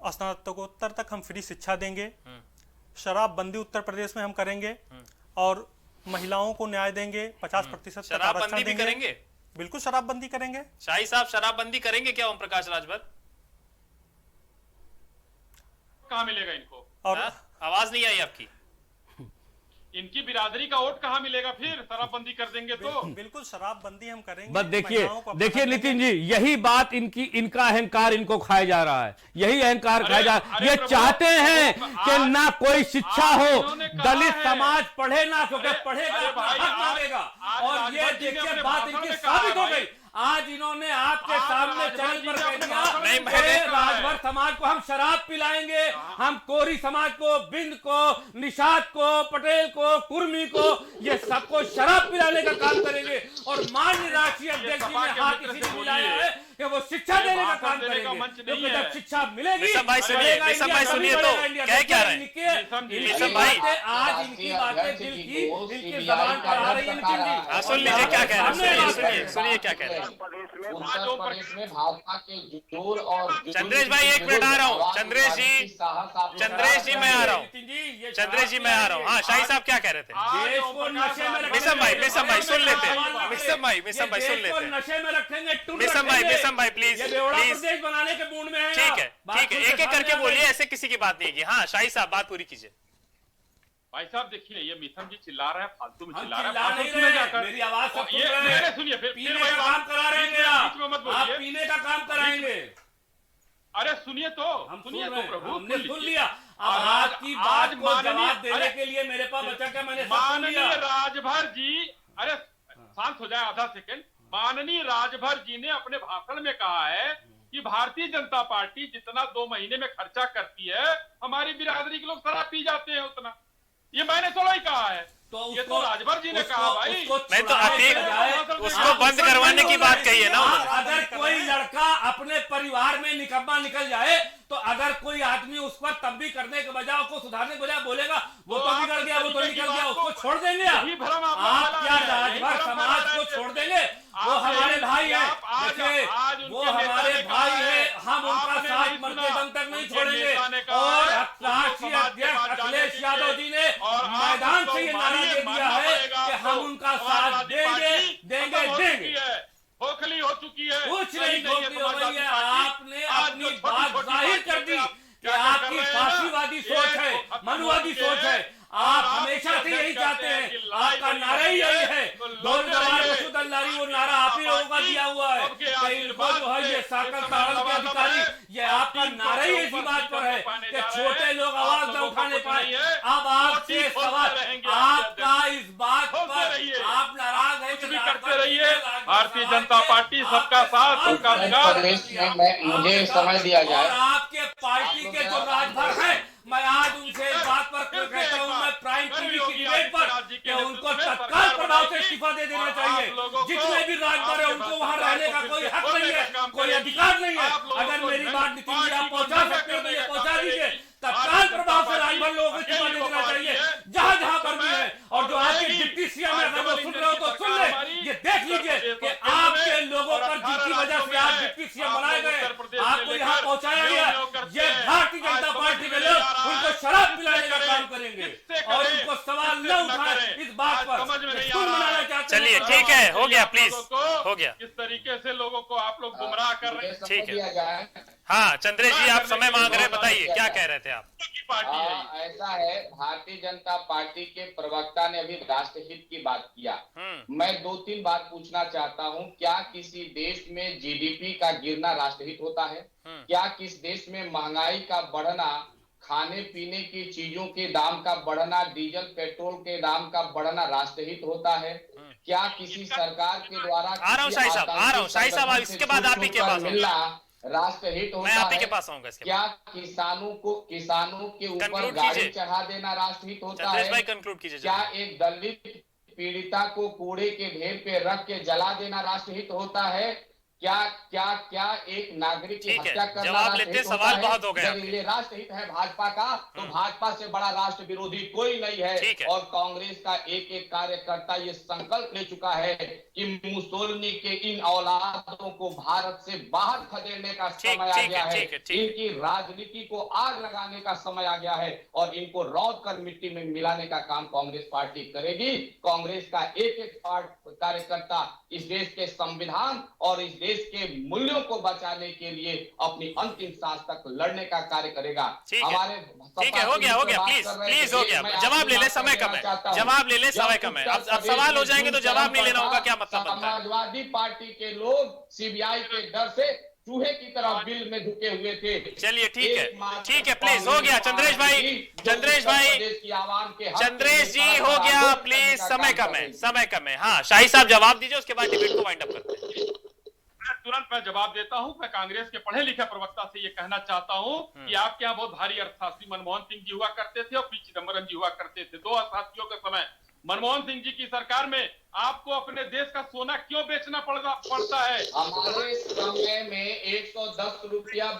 S8: स्नातकोत्तर तक हम फ्री शिक्षा देंगे, शराबबंदी उत्तर प्रदेश में हम करेंगे, और महिलाओं को न्याय देंगे, 50%
S1: शराबबंदी भी करेंगे।
S8: बिल्कुल शराबबंदी करेंगे।
S1: शाही साहब शराबबंदी करेंगे क्या ओम प्रकाश राजभर?
S6: कहाँ मिलेगा इनको?
S8: और
S1: आवाज नहीं आई आपकी।
S6: इनकी बिरादरी का वोट कहाँ मिलेगा फिर? शराबबंदी कर देंगे तो
S8: बिल्कुल शराबबंदी हम करेंगे।
S7: बस देखिए नितिन जी, यही बात इनका अहंकार इनको खाया जा रहा है, यही अहंकार खाया जा रहा है। ये चाहते हैं कि ना कोई शिक्षा हो, दलित समाज पढ़े ना, क्योंकि पढ़ेगा अपना हक मांगेगा। और ये देखिए बात इनकी साबित हो गई। आज इन्होंने आपके सामने चैनल पर कह दिया राजभर समाज को हम शराब पिलाएंगे, हम कोरी समाज को, बिंद को, निषाद को, पटेल को, कुर्मी को, ये सबको शराब पिलाने का काम करेंगे। और माननीय राष्ट्रीय अध्यक्ष जी ने हाथ इसी ने मिलाया है कि वो शिक्षा देने का काम करेंगे, क्योंकि जब शिक्षा मिलेगी।
S1: भाई सुनिए तो क्या रहे हैं
S8: आज इनकी बातें दिल की, इनकी जबान पर आ रही है। नितिन जी
S1: सुन लीजिए क्या कह रहे हैं, सुनिए क्या कह रहे हैं।
S9: उत्तर प्रदेश में भाजपा के जोर और
S1: चंद्रेश भाई एक मिनट आ रहा हूँ। चंद्रेश जी मैं आ रहा हूँ। चंद्रेश जी मैं आ रहा हूँ। हाँ शाही साहब क्या कह रहे थे? मिसम भाई सुन लेते हैं। मिसम भाई सुन लेते हैं।
S8: नशे में रखेंगे,
S1: मिसम भाई प्लीज
S8: बनाने के मूड में है।
S1: ठीक है, एक एक करके बोलिए, ऐसे किसी की बात नहीं की। हाँ शाही साहब बात पूरी कीजिए।
S6: भाई साहब देखिए, ये मिसम जी चिल्ला रहा है, फालतू में चिल्ला रहा
S8: है। मेरी आवाज
S6: सुनिए, फिर
S8: पीने का काम करा रहे हैं आप, पीने का काम कराएंगे।
S6: अरे सुनिए तो, सुनिए तो प्रभु,
S8: हमने सुन लिया। अब आपकी बात को जवाब देने के लिए मेरे पास बचा क्या? मैंने
S6: माननीय राजभर जी, अरे शांत हो जाए आधा सेकंड। माननीय राजभर जी ने अपने भाषण में कहा है कि भारतीय जनता पार्टी जितना 2 महीने में खर्चा करती है, हमारी बिरादरी के लोग शराब पी जाते हैं उतना। ये मैंने थोड़ा ही कहा है, ये तो राजभर जी ने कहा। भाई
S1: नहीं तो अतीक उसको बंद करवाने की बात कही है ना।
S8: अगर कोई लड़का अपने परिवार में निकम्मा निकल जाए, तो अगर कोई आदमी उस पर तब भी करने के बजाय, उसको सुधारने के बजाय बोलेगा वो तो बिगड़ गया, वो तो निकल गया, उसको छोड़ देंगे। आप क्या राजभर समाज को छोड़ देंगे? वो हमारे भाई है, वो हमारे भाई है, हम उनका साथ मरते दम तक नहीं छोड़ेंगे। और राष्ट्रीय अध्यक्ष अखिलेश यादव जी ने मैदान से ये नारा दे दिया है कि हम उनका साथ देंगे।
S6: खोखली हो चुकी है,
S8: कुछ नहीं खोखली हो गई है। आपने अपनी बात जाहिर कर दी कि आपकी फांसीवादी सोच है, मनुवादी सोच है। आप हमेशा से यही चाहते हैं, आपका नारा ही यही है। वो नारा आप ही लोगों का दिया हुआ है कि इनको जो है ये साकल साड़ल के अधिकारी, ये आपका नारा ही इसी बात पर है कि छोटे लोग आवाज न उठाने पाए। अब आपसे सवाल, आपका इस बात पर आप नाराज है,
S6: कुछ भी करते रहिए। भारतीय जनता पार्टी सबका साथ, सबका विकास।
S9: मुझे समय दिया जाए।
S8: आपके पार्टी के जो राजभर हैं, मैं आज उनसे इस बात पर कहता हूं, मैं प्राइम टीवी की डिबेट पर, कि उनको तत्काल प्रभाव से इस्तीफा दे देना चाहिए। जितने भी राजभर है उनको वहां रहने का कोई हक नहीं है, कोई अधिकार नहीं है। अगर मेरी बात नितिन जी आप पहुंचा सकते हो तो ये पहुंचा दीजिए। तत्काल प्रभाव से राजभर लोगों को इस्तीफा दे देना चाहिए, जहां जहां पर भी है। और जो आपके डिप्टी सीएम है, अगर वो सुन रहे हो तो सुन ले, ये देख लीजिए कि आपके लोगों पर जिसकी वजह से आप डिप्टी सीएम बनाए गए, आपको यहाँ पहुंचाया गया, ये भारतीय जनता पार्टी के लोग उनको शराब पिलाने का काम करेंगे और उनको सवाल न उठाए इस बात पर मनाना चाहते हैं।
S1: चलिए ठीक है, हो गया, प्लीज हो गया।
S6: किस तरीके से लोगों को आप लोग गुमराह कर रहे हैं?
S1: ठीक है, हाँ चंद्रेश जी आप समय मांग रहे हैं, बताइए क्या कह रहे थे आप?
S9: ऐसा है, भारतीय जनता पार्टी के प्रवक्ता ने अभी राष्ट्रहित की बात किया। मैं 2-3 बात पूछना चाहता हूं। क्या किसी देश में जीडीपी का गिरना राष्ट्रहित होता है? क्या किस देश में महंगाई का बढ़ना, खाने पीने की चीजों के दाम का बढ़ना, डीजल पेट्रोल के दाम का बढ़ना राष्ट्रहित होता है? क्या किसी सरकार के द्वारा
S1: आ रहा हूँ शाही साहब इसके बाद आप ही के पास
S9: मिलना राष्ट्रहित होता है?
S1: मैं आप ही के पास आऊंगा।
S9: क्या किसानों के ऊपर गाड़ी चढ़ा देना राष्ट्रहित होता है?
S1: भाई कंक्लूड कीजिए।
S9: क्या एक दलित पीड़िता को कूड़े के ढेर पे रख के जला देना राष्ट्रहित होता है? क्या क्या क्या एक नागरिक की
S1: ठीक है,
S9: हत्या करना
S1: जवाब
S9: राष्ट्रहित
S1: लेते,
S9: होता
S1: सवाल
S9: है?
S1: बहुत हो गए
S9: जब
S1: आपके।
S9: ये राष्ट्रहित है भाजपा का, तो भाजपा से बड़ा राष्ट्र विरोधी कोई नहीं है।
S1: ठीक है।
S9: और कांग्रेस का एक एक कार्यकर्ता ये संकल्प ले चुका है कि मुसोलिनी के इन औलादों को भारत से बाहर खदेड़ने का समय आ गया है, इनकी राजनीति को आग लगाने का समय आ गया है और इनको रौंद कर मिट्टी में मिलाने का काम कांग्रेस पार्टी करेगी। कांग्रेस का एक एक कार्यकर्ता इस देश के संविधान और इस देश के मूल्यों को बचाने के लिए अपनी अंतिम सांस तक लड़ने का कार्य करेगा। हमारे
S1: ठीक है, हो गया, प्लीज हो गया, जवाब ले ले, समय कम है, जवाब ले ले, समय कम है। अब सवाल हो जाएंगे तो जवाब नहीं लेना होगा, क्या मतलब बनता है?
S9: समाजवादी पार्टी के लोग सीबीआई के डर से चूहे की तरह बिल में ढुके हुए थे।
S1: चलिए ठीक है, प्लीज हो गया। चंद्रेश जी हो गया, प्लीज, समय कम है। हाँ शाही साहब जवाब दीजिए, उसके बाद डिबेट को वाइंड अप करते हैं।
S6: तुरंत मैं जवाब देता हूं। मैं कांग्रेस के पढ़े लिखे प्रवक्ता से ये कहना चाहता हूं कि आपके यहाँ बहुत भारी अर्थशास्त्री मनमोहन सिंह जी हुआ करते थे और पी चिदम्बरम जी हुआ करते थे, दो अर्थशास्त्रियों के समय। मनमोहन सिंह जी की सरकार में आपको अपने देश का सोना क्यों बेचना पड़ता है?
S9: हमारे समय में 110 रुपया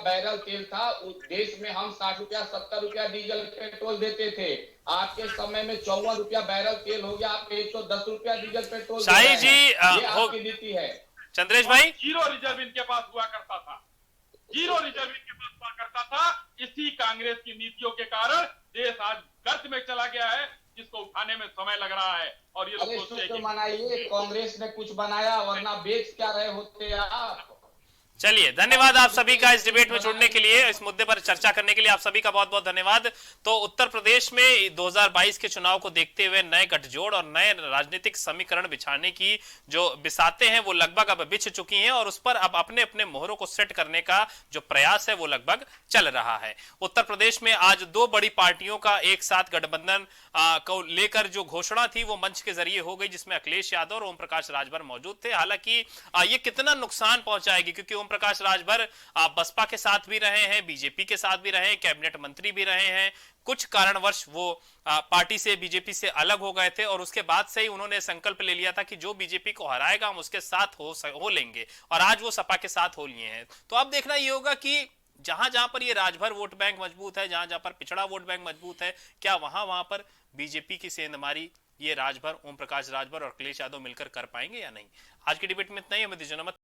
S9: बैरल तेल था। उस देश में हम 60 रुपया 70 रुपया डीजल पेट्रोल देते थे। आपके समय में 54 रुपया बैरल तेल हो गया, आपके 110 रुपया डीजल पेट्रोल।
S1: शाही जी
S9: ये आपकी नीति है।
S1: चंद्रेश भाई,
S6: जीरो रिजर्व इनके पास हुआ करता था, जीरो रिजर्व इनके पास हुआ करता था। इसी कांग्रेस की नीतियों के कारण देश आज गर्त में चला गया है, जिसको उठाने में समय लग रहा है। और ये लोग सोचते हैं
S9: मनाइए, कांग्रेस ने कुछ बनाया, वरना बेच क्या रहे होते आप।
S1: चलिए, धन्यवाद आप सभी का इस डिबेट में जुड़ने के लिए, इस मुद्दे पर चर्चा करने के लिए आप सभी का बहुत बहुत धन्यवाद। तो उत्तर प्रदेश में 2022 के चुनाव को देखते हुए नए गठजोड़ और नए राजनीतिक समीकरण बिछाने की जो बिसाते हैं वो लगभग अब बिछ चुकी हैं और उस पर अब अपने अपने मोहरों को सेट करने का जो प्रयास है वो लगभग चल रहा है। उत्तर प्रदेश में आज दो बड़ी पार्टियों का एक साथ गठबंधन को लेकर जो घोषणा थी वो मंच के जरिए हो गई, जिसमें अखिलेश यादव और ओम प्रकाश राजभर मौजूद थे। हालांकि ये कितना नुकसान पहुंचाएगी, क्योंकि ओम प्रकाश राजभर बसपा के साथ भी रहे हैं, बीजेपी के साथ भी रहे हैं, कैबिनेट मंत्री भी रहे हैं। कुछ कारणवश वो पार्टी से, बीजेपी से अलग हो गए थे और उसके बाद से ही उन्होंने संकल्प ले लिया था कि जो बीजेपी को हराएगा हम उसके साथ हो लेंगे, और आज वो सपा के साथ हो लिए हैं। तो अब देखना ये होगा कि जहां जहां पर ये राजभर वोट बैंक मजबूत है, जहां जहां पर पिछड़ा वोट बैंक मजबूत है, क्या वहां पर बीजेपी की सेंधमारी ये राजभर, ओम प्रकाश राजभर और अखिलेश यादव मिलकर कर पाएंगे या नहीं। आज की डिबेट में इतना ही, हमें दीजिए नमस्ते।